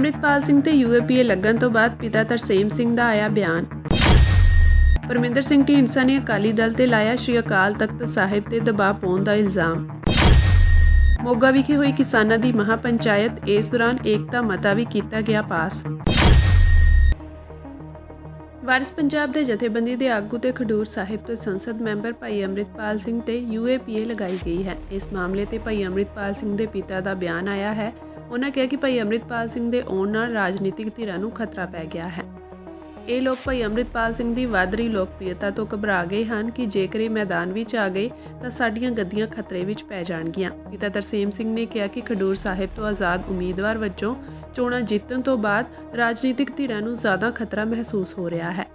ਅੰਮ੍ਰਿਤਪਾਲ ਸਿੰਘ ਤੇ UAPA ਲੱਗਣ ਤੋਂ ਬਾਅਦ ਪਿਤਾ ਤਰਸੇਮ ਸਿੰਘ ਦਾ ਆਇਆ ਬਿਆਨ। ਪਰਮਿੰਦਰ ਸਿੰਘ ਢੀਂਡਸਾ ਨੇ ਅਕਾਲੀ ਦਲ ਤੇ ਲਾਇਆ ਸ਼੍ਰੀ ਅਕਾਲ ਤਖਤ ਸਾਹਿਬ ਤੇ ਦਬਾਅ ਪਾਉਣ ਦਾ ਇਲਜ਼ਾਮ। ਮੋਗਾ ਵਿਖੇ ਹੋਈ ਕਿਸਾਨਾਂ ਦੀ ਮਹਾਪੰਚਾਇਤ, ਇਸ ਦੌਰਾਨ ਏਕਤਾ ਮਤਾ ਵੀ ਕੀਤਾ ਗਿਆ ਪਾਸ। ਵਾਰਿਸ ਪੰਜਾਬ ਦੇ ਜਥੇਬੰਦੀ ਦੇ ਆਗੂ ਤੇ ਖਡੂਰ ਸਾਹਿਬ ਤੋਂ ਸੰਸਦ ਮੈਂਬਰ ਭਾਈ ਅੰਮ੍ਰਿਤਪਾਲ ਸਿੰਘ ਤੇ UAPA ਲਗਾਈ ਗਈ ਹੈ। ਇਸ ਮਾਮਲੇ ਤੇ ਭਾਈ ਅੰਮ੍ਰਿਤਪਾਲ ਸਿੰਘ ਦੇ ਪਿਤਾ ਦਾ ਬਿਆਨ ਆਇਆ ਹੈ। ਉਹਨਾਂ ਕਿਹਾ ਕਿ ਭਾਈ ਅੰਮ੍ਰਿਤਪਾਲ ਸਿੰਘ ਦੇ ਆਉਣ ਨਾਲ ਰਾਜਨੀਤਿਕ ਧਿਰਾਂ ਨੂੰ ਖਤਰਾ ਪੈ ਗਿਆ ਹੈ। ਇਹ ਲੋਕ ਭਾਈ ਅੰਮ੍ਰਿਤਪਾਲ ਸਿੰਘ ਦੀ ਵੱਧ ਰਹੀ ਲੋਕਪ੍ਰਿਯਤਾ ਤੋਂ ਘਬਰਾ ਗਏ ਹਨ ਕਿ ਜੇਕਰ ਇਹ ਮੈਦਾਨ ਵਿੱਚ ਆ ਗਏ ਤਾਂ ਸਾਡੀਆਂ ਗੱਦੀਆਂ ਖਤਰੇ ਵਿੱਚ ਪੈ ਜਾਣਗੀਆਂ। ਪਿਤਾ ਤਰਸੇਮ ਸਿੰਘ ਨੇ ਕਿਹਾ ਕਿ ਖਡੂਰ ਸਾਹਿਬ ਤੋਂ ਆਜ਼ਾਦ ਉਮੀਦਵਾਰ ਵਜੋਂ ਚੋਣਾਂ ਜਿੱਤਣ ਤੋਂ ਬਾਅਦ ਰਾਜਨੀਤਿਕ ਧਿਰਾਂ ਨੂੰ ਜ਼ਿਆਦਾ ਖਤਰਾ ਮਹਿਸੂਸ ਹੋ ਰਿਹਾ ਹੈ।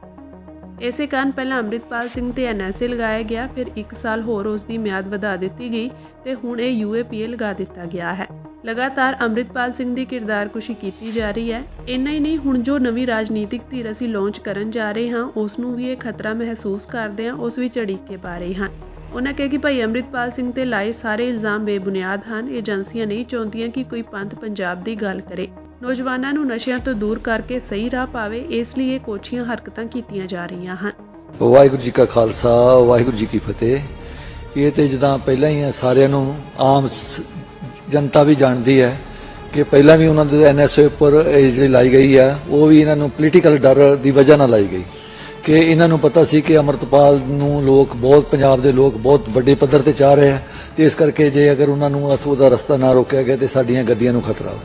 ਇਸੇ ਕਾਰਨ ਪਹਿਲਾਂ ਅੰਮ੍ਰਿਤਪਾਲ ਸਿੰਘ ਤੇ NSA ਲਗਾਇਆ ਗਿਆ, ਫਿਰ 1 ਸਾਲ ਹੋਰ ਉਸ ਦੀ ਮਿਆਦ ਵਧਾ ਦਿੱਤੀ ਗਈ ਤੇ ਹੁਣ ਇਹ UAPA ਲਗਾ ਦਿੱਤਾ ਗਿਆ ਹੈ। ਲਗਾਤਾਰ ਅੰਮ੍ਰਿਤਪਾਲ ਸਿੰਘ ਦੀ ਕਿਰਦਾਰਕੁਸ਼ੀ ਕੀਤੀ ਜਾ ਰਹੀ ਹੈ। ਇੰਨਾ ਹੀ ਨਹੀਂ, ਹੁਣ ਜੋ ਨਵੀਂ ਰਾਜਨੀਤਿਕ ਧਿਰ ਅਸੀਂ ਲਾਂਚ ਕਰਨ ਜਾ ਰਹੇ ਹਾਂ ਉਸ ਨੂੰ ਵੀ ਇਹ ਖਤਰਾ ਮਹਿਸੂਸ ਕਰਦੇ ਹਾਂ, ਉਸ ਵਿੱਚ ਅੜਿੱਕੇ ਪਾ ਰਹੇ ਹਨ। ਉਹਨਾਂ ਕਿਹਾ ਕਿ ਭਾਈ ਅੰਮ੍ਰਿਤਪਾਲ ਸਿੰਘ ਤੇ ਲਾਏ ਸਾਰੇ ਇਲਜ਼ਾਮ ਬੇਬੁਨਿਆਦ ਹਨ। ਏਜੰਸੀਆਂ ਨਹੀਂ ਚਾਹੁੰਦੀਆਂ ਕਿ ਕੋਈ ਪੰਥ ਪੰਜਾਬ ਦੀ ਗੱਲ ਕਰੇ, ਨੌਜਵਾਨਾਂ ਨੂੰ ਨਸ਼ਿਆਂ ਤੋਂ ਦੂਰ ਕਰਕੇ ਸਹੀ ਰਾਹ ਪਾਵੇ, ਇਸ ਲਈ ਇਹ ਕੋਝੀਆਂ ਹਰਕਤਾਂ ਕੀਤੀਆਂ ਜਾ ਰਹੀਆਂ ਹਨ। ਵਾਹਿਗੁਰੂ ਜੀ ਕਾ ਖਾਲਸਾ, ਵਾਹਿਗੁਰੂ ਜੀ ਕੀ ਫਤਿਹ। ਇਹ ਤੇ ਜਿੱਦਾਂ ਪਹਿਲਾਂ ਹੀ ਸਾਰਿਆਂ ਨੂੰ ਆਮ ਜਨਤਾ ਵੀ ਜਾਣਦੀ ਹੈ ਕਿ ਪਹਿਲਾਂ ਵੀ ਉਹਨਾਂ ਦੇ NSA ਉੱਪਰ ਜਿਹੜੀ ਲਾਈ ਗਈ ਹੈ ਉਹ ਵੀ ਇਹਨਾਂ ਨੂੰ ਪੋਲੀਟੀਕਲ ਡਰ ਦੀ ਵਜ੍ਹਾ ਨਾਲ ਲਾਈ ਗਈ ਕਿ ਇਹਨਾਂ ਨੂੰ ਪਤਾ ਸੀ ਕਿ ਅੰਮ੍ਰਿਤਪਾਲ ਨੂੰ ਲੋਕ ਬਹੁਤ, ਪੰਜਾਬ ਦੇ ਲੋਕ ਬਹੁਤ ਵੱਡੇ ਪੱਧਰ ਤੇ ਚਾਹ ਰਹੇ ਆ ਤੇ ਇਸ ਕਰਕੇ ਜੇ ਅਗਰ ਉਹਨਾਂ ਨੂੰ ਉਹਦਾ ਰਸਤਾ ਨਾ ਰੋਕਿਆ ਗਿਆ ਤੇ ਸਾਡੀਆਂ ਗੱਦੀਆਂ ਨੂੰ ਖਤਰਾ ਹੋ।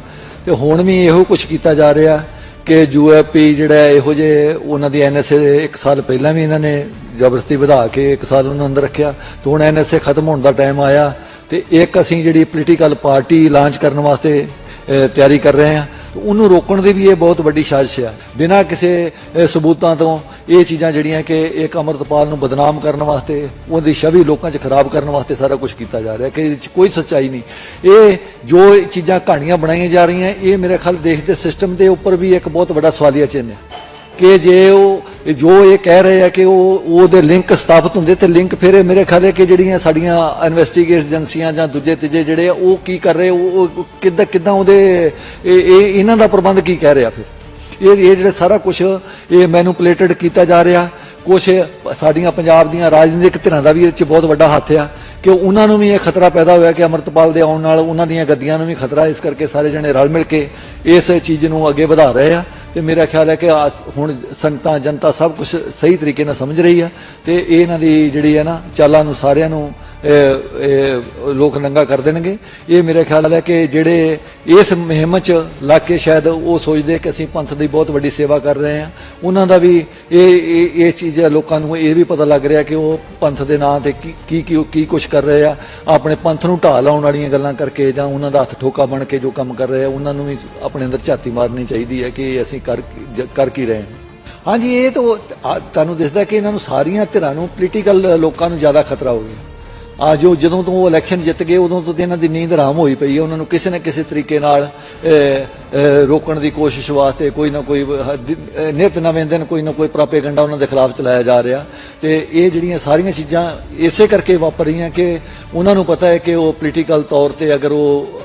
ਤੇ ਹੁਣ ਵੀ ਇਹੋ ਕੁਝ ਕੀਤਾ ਜਾ ਰਿਹਾ ਕਿ UAPA ਜਿਹੜਾ ਇਹੋ ਜਿਹੇ ਉਹਨਾਂ ਦੀ NSA 1 ਸਾਲ ਪਹਿਲਾਂ ਵੀ ਇਹਨਾਂ ਨੇ ਜ਼ਬਰਦਸਤੀ ਵਧਾ ਕੇ 1 ਸਾਲ ਉਹਨਾਂ ਅੰਦਰ ਰੱਖਿਆ ਤੇ ਹੁਣ NSA ਖਤਮ ਹੋਣ ਦਾ ਟਾਈਮ ਆਇਆ ਤੇ ਇੱਕ ਅਸੀਂ ਜਿਹੜੀ ਪੋਲੀਟੀਕਲ ਪਾਰਟੀ ਲਾਂਚ ਕਰਨ ਵਾਸਤੇ ਤਿਆਰੀ ਕਰ ਰਹੇ ਹਾਂ, ਉਹਨੂੰ ਰੋਕਣ ਦੀ ਵੀ ਇਹ ਬਹੁਤ ਵੱਡੀ ਸਾਜ਼ਿਸ਼ ਹੈ। ਬਿਨਾਂ ਕਿਸੇ ਸਬੂਤਾਂ ਤੋਂ ਇਹ ਚੀਜ਼ਾਂ ਜਿਹੜੀਆਂ ਕਿ ਇੱਕ ਅੰਮ੍ਰਿਤਪਾਲ ਨੂੰ ਬਦਨਾਮ ਕਰਨ ਵਾਸਤੇ, ਉਹਦੀ ਛਵੀ ਲੋਕਾਂ 'ਚ ਖਰਾਬ ਕਰਨ ਵਾਸਤੇ ਸਾਰਾ ਕੁਝ ਕੀਤਾ ਜਾ ਰਿਹਾ ਕਿ ਇਹਦੇ 'ਚ ਕੋਈ ਸੱਚਾਈ ਨਹੀਂ। ਇਹ ਜੋ ਚੀਜ਼ਾਂ ਕਹਾਣੀਆਂ ਬਣਾਈਆਂ ਜਾ ਰਹੀਆਂ, ਇਹ ਮੇਰੇ ਖਿਆਲ ਦੇਸ਼ ਦੇ ਸਿਸਟਮ ਦੇ ਉੱਪਰ ਵੀ ਇੱਕ ਬਹੁਤ ਵੱਡਾ ਸਵਾਲੀਆ ਚਿੰਨ੍ਹ ਹੈ ਕਿ ਜੇ ਉਹ ਜੋ ਇਹ ਕਹਿ ਰਹੇ ਆ ਕਿ ਉਹਦੇ ਲਿੰਕ ਸਥਾਪਿਤ ਹੁੰਦੇ ਤੇ ਲਿੰਕ ਫਿਰ ਮੇਰੇ ਖਿਆਲ ਹੈ ਕਿ ਜਿਹੜੀਆਂ ਸਾਡੀਆਂ ਇਨਵੈਸਟੀਗੇਸ਼ਨ ਏਜੰਸੀਆਂ ਜਾਂ ਦੂਜੇ ਤੀਜੇ ਜਿਹੜੇ ਆ ਉਹ ਕੀ ਕਰ ਰਹੇ, ਉਹ ਕਿੱਦਾਂ ਉਹਦੇ ਇਹਨਾਂ ਦਾ ਪ੍ਰਬੰਧ ਕੀ ਕਹਿ ਰਿਹਾ। ਫਿਰ ਇਹ ਜਿਹੜਾ ਸਾਰਾ ਕੁਝ ਇਹ ਮੈਨੂਪੂਲੇਟਡ ਕੀਤਾ ਜਾ ਰਿਹਾ। ਕੁਝ ਸਾਡੀਆਂ ਪੰਜਾਬ ਦੀਆਂ ਰਾਜਨੀਤਿਕ ਧਿਰਾਂ ਦਾ ਵੀ ਇਹ 'ਚ ਬਹੁਤ ਵੱਡਾ ਹੱਥ ਆ ਕਿ ਉਹਨਾਂ ਨੂੰ ਵੀ ਇਹ ਖਤਰਾ ਪੈਦਾ ਹੋਇਆ ਕਿ ਅੰਮ੍ਰਿਤਪਾਲ ਦੇ ਆਉਣ ਨਾਲ ਉਹਨਾਂ ਦੀਆਂ ਗੱਦੀਆਂ ਨੂੰ ਵੀ ਖਤਰਾ। ਇਸ ਕਰਕੇ ਸਾਰੇ ਜਣੇ ਰਲ ਮਿਲ ਕੇ ਇਸ ਚੀਜ਼ ਨੂੰ ਅੱਗੇ ਵਧਾ ਰਹੇ ਆ ਤੇ ਮੇਰਾ ਖਿਆਲ ਹੈ ਕਿ ਹੁਣ ਸੰਗਤਾਂ, ਜਨਤਾ ਸਭ ਕੁਝ ਸਹੀ ਤਰੀਕੇ ਨਾਲ ਸਮਝ ਰਹੀ ਆ ਤੇ ਇਹਨਾਂ ਦੀ ਜਿਹੜੀ ਹੈ ਨਾ ਚਾਲਾਂ ਨੂੰ ਸਾਰਿਆਂ ਨੂੰ ਲੋਕ ਨੰਗਾ ਕਰ ਦੇਣਗੇ। ਇਹ ਮੇਰੇ ਖਿਆਲ ਹੈ ਕਿ ਜਿਹੜੇ ਇਸ ਮੁਹਿੰਮ 'ਚ ਲੱਗ ਕੇ ਸ਼ਾਇਦ ਉਹ ਸੋਚਦੇ ਕਿ ਅਸੀਂ ਪੰਥ ਦੀ ਬਹੁਤ ਵੱਡੀ ਸੇਵਾ ਕਰ ਰਹੇ ਹਾਂ, ਉਹਨਾਂ ਦਾ ਵੀ ਇਹ ਚੀਜ਼ ਲੋਕਾਂ ਨੂੰ ਇਹ ਵੀ ਪਤਾ ਲੱਗ ਰਿਹਾ ਕਿ ਉਹ ਪੰਥ ਦੇ ਨਾਂ ਤੇ ਕੀ ਕੁਛ ਕਰ ਰਹੇ ਆ, ਆਪਣੇ ਪੰਥ ਨੂੰ ਢਾਹ ਲਾਉਣ ਵਾਲੀਆਂ ਗੱਲਾਂ ਕਰਕੇ ਜਾਂ ਉਹਨਾਂ ਦਾ ਹੱਥ ਠੋਕਾ ਬਣ ਕੇ ਜੋ ਕੰਮ ਕਰ ਰਹੇ ਆ, ਉਹਨਾਂ ਨੂੰ ਵੀ ਆਪਣੇ ਅੰਦਰ ਝਾਤੀ ਮਾਰਨੀ ਚਾਹੀਦੀ ਹੈ ਕਿ ਅਸੀਂ ਕਰ ਕੀ ਰਹੇ ਹਾਂ। ਹਾਂਜੀ, ਇਹ ਤਾਂ ਤੁਹਾਨੂੰ ਦਿਸਦਾ ਕਿ ਇਹਨਾਂ ਨੂੰ ਸਾਰੀਆਂ ਧਿਰਾਂ ਨੂੰ ਪੋਲੀਟੀਕਲ ਲੋਕਾਂ ਨੂੰ ਜ਼ਿਆਦਾ ਖਤਰਾ ਹੋ ਗਿਆ। ਜਦੋਂ ਤੋਂ ਉਹ ਇਲੈਕਸ਼ਨ ਜਿੱਤ ਗਏ ਉਦੋਂ ਤੋਂ ਇਹਨਾਂ ਦੀ ਨੀਂਦ ਹਰਾਮ ਹੋਈ ਪਈ ਹੈ। ਉਹਨਾਂ ਨੂੰ ਕਿਸੇ ਨਾ ਕਿਸੇ ਤਰੀਕੇ ਨਾਲ ਰੋਕਣ ਦੀ ਕੋਸ਼ਿਸ਼ ਵਾਸਤੇ ਕੋਈ ਨਾ ਕੋਈ ਨਿਤ ਨਵੇਂ ਦਿਨ ਕੋਈ ਨਾ ਕੋਈ ਪ੍ਰੋਪੇਗੈਂਡਾ ਉਹਨਾਂ ਦੇ ਖਿਲਾਫ ਚਲਾਇਆ ਜਾ ਰਿਹਾ ਤੇ ਇਹ ਜਿਹੜੀਆਂ ਸਾਰੀਆਂ ਚੀਜ਼ਾਂ ਇਸੇ ਕਰਕੇ ਵਾਪਰ ਰਹੀਆਂ ਕਿ ਉਹਨਾਂ ਨੂੰ ਪਤਾ ਹੈ ਕਿ ਉਹ ਪੋਲੀਟੀਕਲ ਤੌਰ ਤੇ ਅਗਰ ਉਹ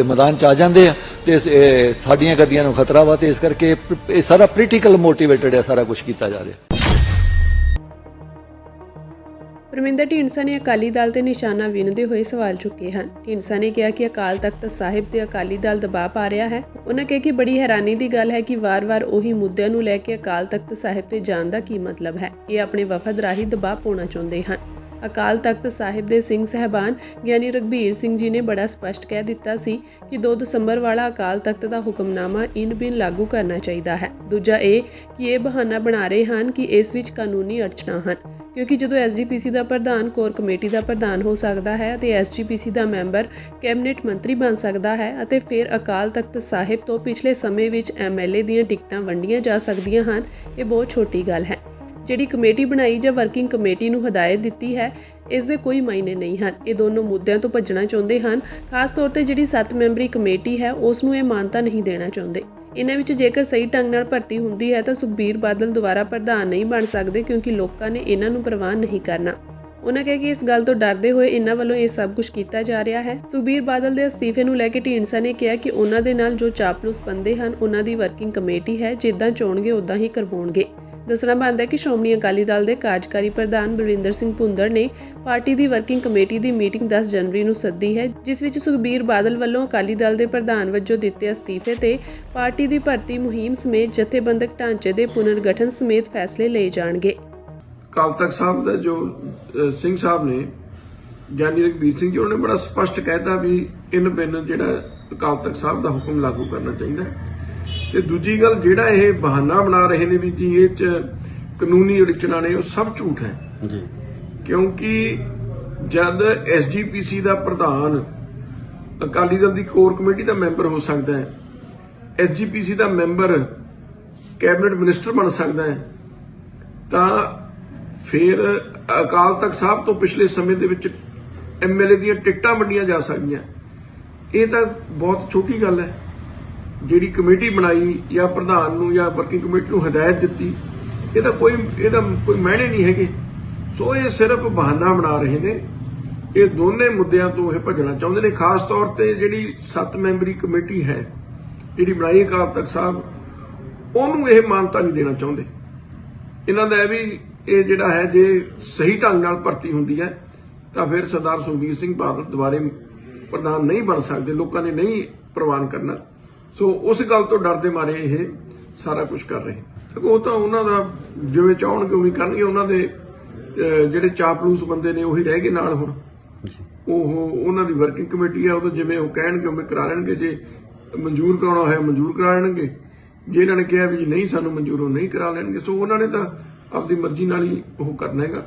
ਮੈਦਾਨ 'ਚ ਆ ਜਾਂਦੇ ਆ ਤੇ ਸਾਡੀਆਂ ਗੱਦੀਆਂ ਨੂੰ ਖਤਰਾ ਵਾ ਤੇ ਇਸ ਕਰਕੇ ਇਹ ਸਾਰਾ ਪੋਲੀਟੀਕਲ ਮੋਟੀਵੇਟਡ ਹੈ, ਸਾਰਾ ਕੁਝ ਕੀਤਾ ਜਾ ਰਿਹਾ। ਪਰਮਿੰਦਰ ਢੀਂਡਸਾ ਨੇ ਅਕਾਲੀ ਦਲ ਤੇ ਨਿਸ਼ਾਨਾ ਵਿੰਨ੍ਹਦੇ ਹੋਏ ਸਵਾਲ ਚੁੱਕੇ ਹਨ। ਢੀਂਡਸਾ ਨੇ ਕਿਹਾ ਕਿ ਅਕਾਲ ਤਖਤ ਸਾਹਿਬ ਤੇ ਅਕਾਲੀ ਦਲ ਦਬਾਅ ਪਾ ਰਿਹਾ ਹੈ। ਉਹਨਾਂ ਕਿਹਾ ਕਿ ਬੜੀ ਹੈਰਾਨੀ ਦੀ ਗੱਲ ਹੈ ਕਿ ਵਾਰ-ਵਾਰ ਉਹੀ ਮੁੱਦਿਆਂ ਨੂੰ ਲੈ ਕੇ ਅਕਾਲ ਤਖਤ ਸਾਹਿਬ ਤੇ ਜਾਣ ਦਾ ਕੀ ਮਤਲਬ ਹੈ। ਇਹ ਆਪਣੇ ਵਫਦ ਰਾਹੀਂ ਦਬਾਅ ਪਾਉਣਾ ਚਾਹੁੰਦੇ ਹਨ। ਅਕਾਲ ਤਖਤ ਸਾਹਿਬ ਦੇ ਸਿੰਘ ਸਹਿਬਾਨ ਗਿਆਨੀ ਰਘਬੀਰ ਸਿੰਘ ਜੀ ਨੇ ਬੜਾ ਸਪਸ਼ਟ ਕਹਿ ਦਿੱਤਾ ਸੀ ਕਿ 2 ਦਸੰਬਰ ਵਾਲਾ ਅਕਾਲ ਤਖਤ ਦਾ ਹੁਕਮਨਾਮਾ ਇਨ-ਬਿਨ ਲਾਗੂ ਕਰਨਾ ਚਾਹੀਦਾ ਹੈ। ਦੂਜਾ ਇਹ ਕਿ ਇਹ ਬਹਾਨਾ ਬਣਾ ਰਹੇ ਹਨ ਕਿ ਇਸ ਵਿੱਚ ਕਾਨੂੰਨੀ ਅੜਚਣਾਂ ਹਨ, ਕਿਉਂਕਿ ਜਦੋਂ SGPC ਦਾ ਪ੍ਰਧਾਨ ਕੋਰ ਕਮੇਟੀ ਦਾ ਪ੍ਰਧਾਨ ਹੋ ਸਕਦਾ ਹੈ ਅਤੇ SGPC ਦਾ ਮੈਂਬਰ ਕੈਬਨਿਟ ਮੰਤਰੀ ਬਣ ਸਕਦਾ ਹੈ ਅਤੇ ਫਿਰ ਅਕਾਲ ਤਖਤ ਸਾਹਿਬ ਤੋਂ ਪਿਛਲੇ ਸਮੇਂ ਵਿੱਚ MLA ਦੀਆਂ ਟਿਕਟਾਂ ਵੰਡੀਆਂ ਜਾ ਸਕਦੀਆਂ ਹਨ, ਇਹ ਬਹੁਤ ਛੋਟੀ ਗੱਲ ਹੈ। ਜਿਹੜੀ ਕਮੇਟੀ ਬਣਾਈ ਜਾਂ ਵਰਕਿੰਗ ਕਮੇਟੀ ਨੂੰ ਹਦਾਇਤ ਦਿੱਤੀ ਹੈ, ਇਸ ਦੇ ਕੋਈ ਮਾਇਨੇ ਨਹੀਂ ਹਨ। ਇਹ ਦੋਨੋਂ ਮੁੱਦਿਆਂ ਤੋਂ ਭੱਜਣਾ ਚਾਹੁੰਦੇ ਹਨ। ਖਾਸ ਤੌਰ ਤੇ ਜਿਹੜੀ 7 ਮੈਂਬਰੀ ਕਮੇਟੀ ਹੈ ਉਸ ਨੂੰ ਇਹ ਮਾਨਤਾ ਨਹੀਂ ਦੇਣਾ ਚਾਹੁੰਦੇ। ਇਹਨਾਂ ਵਿੱਚ ਜੇਕਰ ਸਹੀ ਢੰਗ ਨਾਲ ਭਰਤੀ ਹੁੰਦੀ ਹੈ ਤਾਂ ਸੁਖਬੀਰ ਬਾਦਲ ਦੁਬਾਰਾ ਪ੍ਰਧਾਨ ਨਹੀਂ ਬਣ ਸਕਦੇ, ਕਿਉਂਕਿ ਲੋਕਾਂ ਨੇ ਇਹਨਾਂ ਨੂੰ ਪ੍ਰਵਾਨ ਨਹੀਂ ਕਰਨਾ। ਉਹਨਾਂ ਕਿਹਾ ਕਿ ਇਸ ਗੱਲ ਤੋਂ ਡਰਦੇ ਹੋਏ ਇਹਨਾਂ ਵੱਲੋਂ ਇਹ ਸਭ ਕੁਝ ਕੀਤਾ ਜਾ ਰਿਹਾ ਹੈ। ਸੁਖਬੀਰ ਬਾਦਲ ਦੇ ਅਸਤੀਫੇ ਨੂੰ ਲੈ ਕੇ ਢੀਂਡਸਾ ਨੇ ਕਿਹਾ ਕਿ ਉਹਨਾਂ ਦੇ ਨਾਲ ਜੋ ਚਾਪਲੂਸ ਬੰਦੇ ਹਨ ਉਹਨਾਂ ਦੀ ਵਰਕਿੰਗ ਕਮੇਟੀ ਹੈ, ਜਿੱਦਾਂ ਚਾਹੁਣਗੇ ਉਦਾਂ ਹੀ ਕਰਵਾਉਣਗੇ। ਦੱਸਣਾ ਬਣਦਾ ਹੈ ਕਿ ਸ਼੍ਰੋਮਣੀ ਅਕਾਲੀ ਦਲ ਦੇ ਕਾਰਜਕਾਰੀ ਪ੍ਰਧਾਨ ਬਲਵਿੰਦਰ ਸਿੰਘ ਭੁੰਦੜ ਨੇ ਪਾਰਟੀ ਦੀ ਵਰਕਿੰਗ ਕਮੇਟੀ ਦੀ ਮੀਟਿੰਗ 10 ਜਨਵਰੀ ਨੂੰ ਸੱਦੀ ਹੈ, ਜਿਸ ਵਿੱਚ ਸੁਖਬੀਰ ਬਾਦਲ ਵੱਲੋਂ ਅਕਾਲੀ ਦਲ ਦੇ ਪ੍ਰਧਾਨ ਵਜੋਂ ਦਿੱਤੇ ਅਸਤੀਫੇ ਤੇ ਪਾਰਟੀ ਦੀ ਭਰਤੀ ਮੁਹਿੰਮ ਸਮੇਤ ਜਥੇਬੰਦਕ ਢਾਂਚੇ ਦੇ ਪੁਨਰਗਠਨ ਸਮੇਤ ਫੈਸਲੇ ਲਏ ਜਾਣਗੇ। ਅਕਾਲ ਤਖਤ ਸਾਹਿਬ ਦਾ ਜੋ ਸਿੰਘ ਸਾਹਿਬ ਨੇ ਗਿਆਨੀ ਰਘਬੀਰ ਸਿੰਘ ਜੀ, ਉਹਨੇ ਬੜਾ ਸਪਸ਼ਟ ਕਹਿਤਾ ਵੀ ਇਨ ਬਿਨ ਜਿਹੜਾ ਅਕਾਲ ਤਖਤ ਸਾਹਿਬ ਦਾ ਹੁਕਮ ਲਾਗੂ ਕਰਨਾ ਚਾਹੀਦਾ। ਤੇ ਦੂਜੀ ਗੱਲ, ਜਿਹੜਾ ਇਹ ਬਹਾਨਾ ਬਣਾ ਰਹੇ ਨੇ ਵੀ ਜੀ ਇਹ ਚ ਕਾਨੂੰਨੀ ਅੜਚਣਾਂ ਨੇ, ਉਹ ਸਭ ਝੂਠ ਹੈ ਜੀ। ਕਿਉਂਕਿ ਜਦ ਐਸਜੀਪੀਸੀ ਦਾ ਪ੍ਰਧਾਨ ਅਕਾਲੀ ਦਲ ਦੀ ਕੋਰ ਕਮੇਟੀ ਦਾ ਮੈਂਬਰ ਹੋ ਸਕਦਾ ਹੈ, ਐਸਜੀਪੀਸੀ ਦਾ ਮੈਂਬਰ ਕੈਬਨਿਟ ਮਿਨਿਸਟਰ ਬਣ ਸਕਦਾ ਹੈ, ਤਾਂ ਫਿਰ ਅਕਾਲ ਤਖਤ ਸਾਹਿਬ ਤੋਂ ਪਿਛਲੇ ਸਮੇਂ ਦੇ ਵਿੱਚ ਐਮਐਲਏ ਦੀਆਂ ਟਿਕਟਾਂ ਵੰਡੀਆਂ ਜਾ ਸਕਦੀਆਂ। ਇਹ ਤਾਂ ਬਹੁਤ ਛੋਟੀ ਗੱਲ ਹੈ। ਜਿਹੜੀ ਕਮੇਟੀ ਬਣਾਈ ਜਾਂ ਪ੍ਰਧਾਨ ਨੂੰ ਜਾਂ ਵਰਕਿੰਗ ਕਮੇਟੀ ਨੂੰ ਹਦਾਇਤ ਦਿੱਤੀ, ਇਹਦਾ ਕੋਈ ਮਾਇਨੇ ਨਹੀਂ ਹੈਗੇ। ਸੋ ਇਹ ਸਿਰਫ ਬਹਾਨਾ ਬਣਾ ਰਹੇ ਨੇ। ਇਹ ਦੋਨੇ ਮੁੱਦਿਆਂ ਤੋਂ ਇਹ ਭੱਜਣਾ ਚਾਹੁੰਦੇ ਨੇ। ਖਾਸ ਤੌਰ ਤੇ ਜਿਹੜੀ 7 ਮੈਂਬਰੀ ਕਮੇਟੀ ਹੈ ਜਿਹੜੀ ਬਣਾਈ ਅਕਾਲ ਤਖਤ ਸਾਹਿਬ, ਉਹਨੂੰ ਇਹ ਮਾਨਤਾ ਨਹੀਂ ਦੇਣਾ ਚਾਹੁੰਦੇ। ਇਹਨਾਂ ਦਾ ਇਹ ਵੀ ਇਹ ਜਿਹੜਾ ਹੈ, ਜੇ ਸਹੀ ਢੰਗ ਨਾਲ ਭਰਤੀ ਹੁੰਦੀ ਹੈ ਤਾਂ ਫਿਰ ਸਰਦਾਰ ਸੁਖਬੀਰ ਸਿੰਘ ਬਾਦਲ ਦੁਬਾਰੇ ਪ੍ਰਧਾਨ ਨਹੀਂ ਬਣ ਸਕਦੇ, ਲੋਕਾਂ ਨੇ ਨਹੀਂ ਪ੍ਰਵਾਨ ਕਰਨਾ। ਸੋ ਉਸ ਗੱਲ ਤੋਂ ਡਰਦੇ ਮਾਰੇ ਇਹ ਸਾਰਾ ਕੁਝ ਕਰ ਰਹੇ। ਉਹ ਤਾਂ ਉਹਨਾਂ ਦਾ ਜਿਵੇਂ ਚਾਹਣਗੇ ਉਵੇਂ ਕਰਨਗੇ। ਉਹਨਾਂ ਦੇ ਜਿਹੜੇ ਚਾਪਲੂਸ ਬੰਦੇ ਨੇ ਉਹੀ ਰਹਿ ਗਏ ਨਾਲ। ਹੁਣ ਉਹਨਾਂ ਦੀ ਵਰਕਿੰਗ ਕਮੇਟੀ ਹੈ, ਉਹ ਤਾਂ ਜਿਵੇਂ ਉਹ ਕਹਿਣਗੇ ਉਵੇਂ ਕਰਾ ਲੈਣਗੇ। ਜੇ ਮਨਜ਼ੂਰ ਕਰਾਉਣਾ ਹੋਇਆ ਮਨਜ਼ੂਰ ਕਰਾ ਲੈਣਗੇ, ਜੇ ਇਹਨਾਂ ਨੇ ਕਿਹਾ ਵੀ ਨਹੀਂ ਸਾਨੂੰ ਮਨਜ਼ੂਰ, ਉਹ ਨਹੀਂ ਕਰਾ ਲੈਣਗੇ। ਸੋ ਉਹਨਾਂ ਨੇ ਤਾਂ ਆਪਦੀ ਮਰਜ਼ੀ ਨਾਲ ਹੀ ਉਹ ਕਰਨਾ ਹੈਗਾ।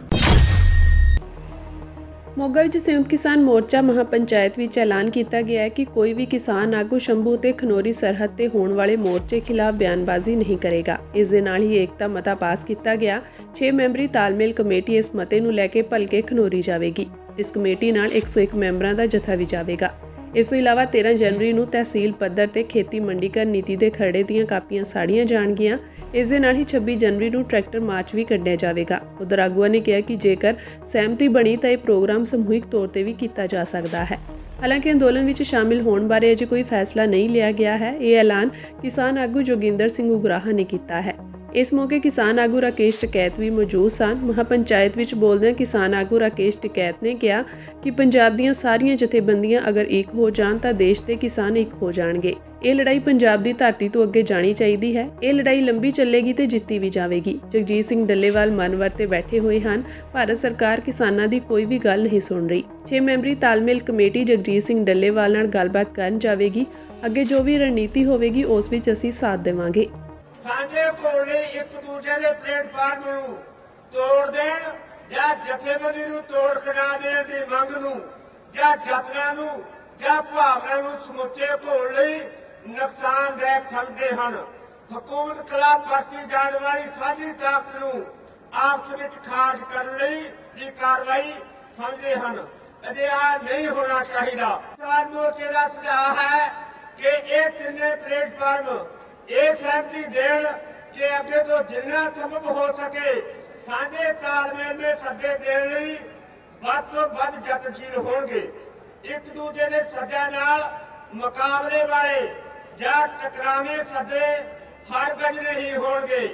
ਮੋਗਾ ਵਿੱਚ ਸੰਯੁਕਤ ਕਿਸਾਨ ਮੋਰਚਾ ਮਹਾਪੰਚਾਇਤ ਵਿੱਚ ਐਲਾਨ ਕੀਤਾ ਗਿਆ ਹੈ ਕਿ ਕੋਈ ਵੀ ਕਿਸਾਨ ਆਗੂ ਸ਼ੰਭੂ ਤੇ ਖਨੌਰੀ ਸਰਹੱਦ ਤੇ ਹੋਣ ਵਾਲੇ ਮੋਰਚੇ ਖਿਲਾਫ ਬਿਆਨਬਾਜ਼ੀ ਨਹੀਂ ਕਰੇਗਾ। ਇਸ ਦੇ ਨਾਲ ਹੀ ਏਕਤਾ ਮਤਾ ਪਾਸ ਕੀਤਾ ਗਿਆ। 6 ਮੈਂਬਰੀ ਤਾਲਮੇਲ ਕਮੇਟੀ ਇਸ ਮਤੇ ਨੂੰ ਲੈ ਕੇ ਭਲਕੇ ਖਨੌਰੀ ਜਾਵੇਗੀ। ਇਸ ਕਮੇਟੀ ਨਾਲ 101 ਮੈਂਬਰਾਂ ਦਾ ਜਥਾ ਵੀ ਜਾਵੇਗਾ। ਇਸ ਤੋਂ ਇਲਾਵਾ 13 ਜਨਵਰੀ ਨੂੰ ਤਹਿਸੀਲ ਪੱਧਰ ਤੇ ਖੇਤੀ ਮੰਡੀਕਰਨ ਨੀਤੀ ਦੇ ਖਰੜੇ ਦੀਆਂ ਕਾਪੀਆਂ ਸਾੜੀਆਂ ਜਾਣਗੀਆਂ। ਇਸ ਦੇ ਨਾਲ ਹੀ 26 ਜਨਵਰੀ ਨੂੰ ਟਰੈਕਟਰ ਮਾਰਚ ਵੀ ਕੱਢਿਆ ਜਾਵੇਗਾ। ਉਧਰ ਆਗੂਆਂ ਨੇ ਕਿਹਾ ਕਿ ਜੇਕਰ ਸਹਿਮਤੀ ਬਣੀ ਤਾਂ ਇਹ ਪ੍ਰੋਗਰਾਮ ਸਮੂਹਿਕ ਤੌਰ ਤੇ ਵੀ ਕੀਤਾ ਜਾ ਸਕਦਾ ਹੈ। ਹਾਲਾਂਕਿ ਅੰਦੋਲਨ ਵਿੱਚ ਸ਼ਾਮਿਲ ਹੋਣ ਬਾਰੇ ਅਜੇ ਕੋਈ ਫੈਸਲਾ ਨਹੀਂ ਲਿਆ ਗਿਆ ਹੈ। ਇਹ ਐਲਾਨ ਕਿਸਾਨ ਆਗੂ ਜੋਗਿੰਦਰ ਸਿੰਘ ਉਗਰਾਹਾਂ ਨੇ ਕੀਤਾ ਹੈ। ਇਸ ਮੌਕੇ ਕਿਸਾਨ ਆਗੂ ਰਾਕੇਸ਼ ਟਕੈਤ ਵੀ ਮੌਜੂਦ ਸਨ। ਮਹਾਪੰਚਾਇਤ ਵਿੱਚ ਬੋਲਦਿਆਂ ਕਿਸਾਨ ਆਗੂ ਰਾਕੇਸ਼ ਟਕੈਤ ਨੇ ਕਿਹਾ ਕਿ ਪੰਜਾਬ ਦੀਆਂ ਸਾਰੀਆਂ ਜਥੇਬੰਦੀਆਂ ਅਗਰ ਇੱਕ ਹੋ ਜਾਣ ਤਾਂ ਦੇਸ਼ ਦੇ ਕਿਸਾਨ ਇੱਕ ਹੋ ਜਾਣਗੇ। ਇਹ ਲੜਾਈ ਪੰਜਾਬ ਦੀ ਧਰਤੀ ਤੋਂ ਅੱਗੇ ਜਾਣੀ ਚਾਹੀਦੀ ਹੈ। ਇਹ ਲੜਾਈ ਲੰਬੀ ਚੱਲੇਗੀ ਤੇ ਜਿੱਤੀ ਵੀ ਜਾਵੇਗੀ। ਜਗਜੀਤ ਸਿੰਘ ਡੱਲੇਵਾਲ ਮਨਵਰ ਤੇ ਬੈਠੇ ਹੋਏ ਹਨ। ਭਾਰਤ ਸਰਕਾਰ ਕਿਸਾਨਾਂ ਦੀ ਕੋਈ ਵੀ ਗੱਲ ਨਹੀਂ ਸੁਣ ਰਹੀ। 6 ਮੈਂਬਰੀ ਤਾਲਮੇਲ ਕਮੇਟੀ ਜਗਜੀਤ ਸਿੰਘ ਡੱਲੇਵਾਲ ਨਾਲ ਗੱਲਬਾਤ ਕਰਨ ਜਾਵੇਗੀ। ਅੱਗੇ ਜੋ ਵੀ ਰਣਨੀਤੀ ਹੋਵੇਗੀ ਉਸ ਵਿੱਚ ਅਸੀਂ ਸਾਥ ਦੇਵਾਂਗੇ। ਸਾਂਝੇ ਘੋਲ ਲਈ ਇੱਕ ਦੂਜੇ ਦੇ ਪਲੇਟਫਾਰਮ ਨੂੰ ਤੋੜ ਦੇਣ ਜਾਂ ਜਥੇਬੰਦੀ ਨੂੰ ਤੋੜ ਕਢਾ ਦੇਣ ਦੀ ਮੰਗ ਨੂੰ ਜਾਂ ਜਤਨਾਂ ਨੂੰ ਜਾਂ ਭਾਵਨਾ ਨੂੰ ਸਮੁੱਚੇ ਘੋਲ ਲਈ ਨੁਕਸਾਨਦਾਇਕ ਸਮਝਦੇ ਹਨ। ਹਕੂਮਤ ਖਿਲਾਫ ਵਰਤੀ ਜਾਣ ਵਾਲੀ ਸਾਂਝੀ ਤਾਕਤ ਨੂੰ ਆਪਸ ਵਿੱਚ ਖਾਰਜ ਕਰਨ ਲਈ ਦੀ ਕਾਰਵਾਈ ਸਮਝਦੇ ਹਨ। ਅਜਿਹਾ ਨਹੀਂ ਹੋਣਾ ਚਾਹੀਦਾ। ਕਿਸਾਨ ਮੋਰਚੇ ਦਾ ਸੁਝਾਅ ਹੈ ਕਿ ਇਹ ਤਿੰਨੇ ਪਲੇਟਫਾਰਮ ਇਹ ਸਹਿਮਤੀ ਦੇਣ ਕਿ ਅੱਗੇ ਤੋਂ ਜਿੰਨਾ ਸੰਭਵ ਹੋ ਸਕੇ ਸਾਂਝੇ ਤਾਲਮੇਲ ਦੇ ਸੱਦੇ ਦੇਣ ਲਈ ਵੱਧ ਤੋਂ ਵੱਧ ਯਤਨਸ਼ੀਲ ਹੋਣਗੇ। ਇੱਕ ਦੂਜੇ ਦੇ ਸੱਦਿਆਂ ਨਾਲ ਮੁਕਾਬਲੇ ਵਾਲੇ ਜਾਂ ਟਕਰਾਵੇਂ ਸੱਦੇ ਹਰਗਿਜ਼ ਨਹੀਂ ਹੋਣਗੇ।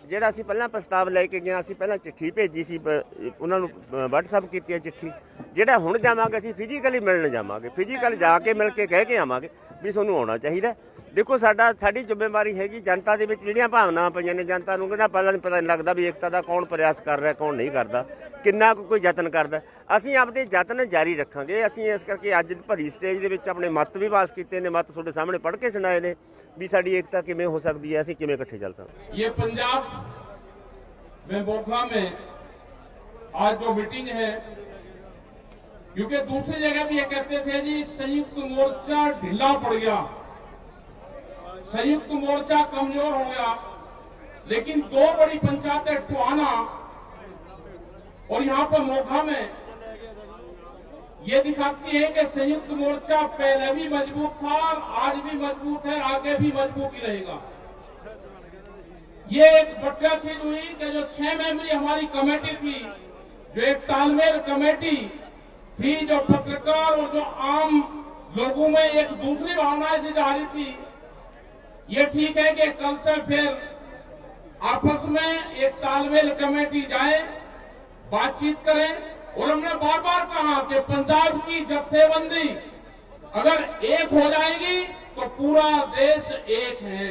ਜਿਹੜਾ ਅਸੀਂ ਪਹਿਲਾਂ ਪ੍ਰਸਤਾਵ ਲੈ ਕੇ ਗਏ, ਅਸੀਂ ਪਹਿਲਾਂ ਚਿੱਠੀ ਭੇਜੀ ਸੀ, ਉਹਨਾਂ ਨੂੰ WhatsApp ਕੀਤੀ ਹੈ ਚਿੱਠੀ। ਜਿਹੜਾ ਹੁਣ ਜਾਵਾਂਗੇ ਅਸੀਂ ਫਿਜ਼ੀਕਲੀ ਮਿਲਣ ਜਾਵਾਂਗੇ। ਫਿਜ਼ੀਕਲ ਜਾ ਕੇ ਮਿਲ ਕੇ ਕਹਿ ਕੇ ਆਵਾਂਗੇ ਵੀ ਤੁਹਾਨੂੰ ਆਉਣਾ ਚਾਹੀਦਾ। ਦੇਖੋ ਸਾਡੀ ਜ਼ਿੰਮੇਵਾਰੀ ਹੈਗੀ ਜਨਤਾ ਦੇ ਵਿੱਚ ਜਿਹੜੀਆਂ ਭਾਵਨਾਵਾਂ ਪਈਆਂ ਨੇ, ਜਨਤਾ ਨੂੰ ਕਹਿੰਦਾ ਪਤਾ ਨਹੀਂ ਲੱਗਦਾ ਵੀ ਏਕਤਾ ਦਾ ਕੌਣ ਪ੍ਰਯਾਸ ਕਰ ਰਿਹਾ ਕੌਣ ਨਹੀਂ ਕਰਦਾ, ਕਿੰਨਾ ਕੋਈ ਯਤਨ ਕਰਦਾ। ਅਸੀਂ ਆਪਦੇ ਯਤਨ ਜਾਰੀ ਰੱਖਾਂਗੇ। ਅਸੀਂ ਇਸ ਕਰਕੇ ਅੱਜ ਭਰੀ ਸਟੇਜ ਦੇ ਵਿੱਚ ਆਪਣੇ ਮਤ ਵੀ ਪਾਸ ਕੀਤੇ ਨੇ, ਮਤ ਤੁਹਾਡੇ ਸਾਹਮਣੇ ਪੜ੍ਹ ਕੇ ਸੁਣਾਏ ਨੇ ਵੀ ਸਾਡੀ ਏਕਤਾ ਕਿਵੇਂ ਹੋ ਸਕਦੀ ਹੈ, ਅਸੀਂ ਕਿਵੇਂ ਇਕੱਠੇ ਚੱਲ ਸਕਦੇ। ये पंजाब में मोगा में आज जो मीटिंग है, क्योंकि दूसरी जगह भी ये कहते थे जी संयुक्त मोर्चा ढीला पड़ गया, संयुक्त मोर्चा कमजोर हो गया, लेकिन 2 बड़ी पंचायतें टुहाना और यहाँ पर मोगा में ये दिखाती है कि संयुक्त मोर्चा पहले भी मजबूत था, आज भी मजबूत है, आगे भी मजबूत ही रहेगा। ये एक बढ़िया चीज हुई कि जो 6 मेंबरी हमारी कमेटी थी जो एक तालमेल कमेटी थी, जो पत्रकार और जो आम लोगों में एक दूसरी भावनाएं सी जा रही थी, ये ठीक है कि कल से फिर आपस में एक तालमेल कमेटी जाए, बातचीत करें। और हमने बार बार कहा कि पंजाब की जत्थेबंदी अगर एक हो जाएगी तो पूरा देश एक है।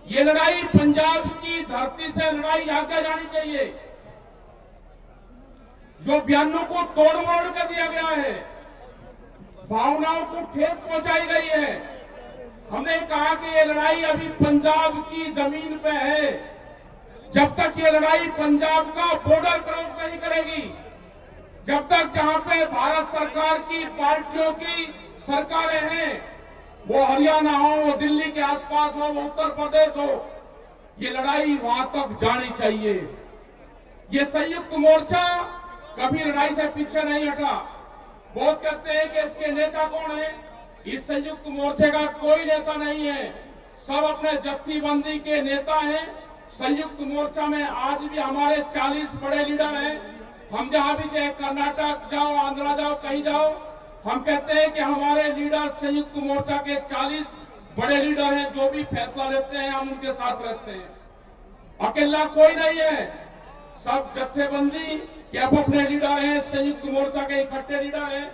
ये लड़ाई पंजाब की धरती से लड़ाई आगे जानी चाहिए। जो बयानों को तोड़ मोड़ कर दिया गया है, भावनाओं को ठेस पहुंचाई गई है, हमने कहा कि ये लड़ाई अभी पंजाब की जमीन पे है। जब तक ये लड़ाई पंजाब का बॉर्डर क्रॉस नहीं करेगी, जब तक जहां पे भारत सरकार की पार्टियों की सरकारें हैं, वो हरियाणा हो, वो दिल्ली के आसपास हो, वो उत्तर प्रदेश हो, ये लड़ाई वहां तक जानी चाहिए। ये संयुक्त मोर्चा कभी लड़ाई से पीछे नहीं हटा। बहुत कहते हैं कि इसके नेता कौन है। इस संयुक्त मोर्चे का कोई नेता नहीं है, सब अपने जत्थेबंदी के नेता हैं। संयुक्त मोर्चा में आज भी हमारे 40 बड़े लीडर हैं। हम जहां भी, चाहे कर्नाटक जाओ, आंध्रा जाओ, कहीं जाओ, हम कहते हैं कि हमारे लीडर संयुक्त मोर्चा के 40 बड़े लीडर हैं। जो भी फैसला लेते हैं हम उनके साथ रहते हैं। अकेला कोई नहीं है, सब जत्थेबंदी के अब अपने लीडर हैं, संयुक्त मोर्चा के इकट्ठे लीडर हैं।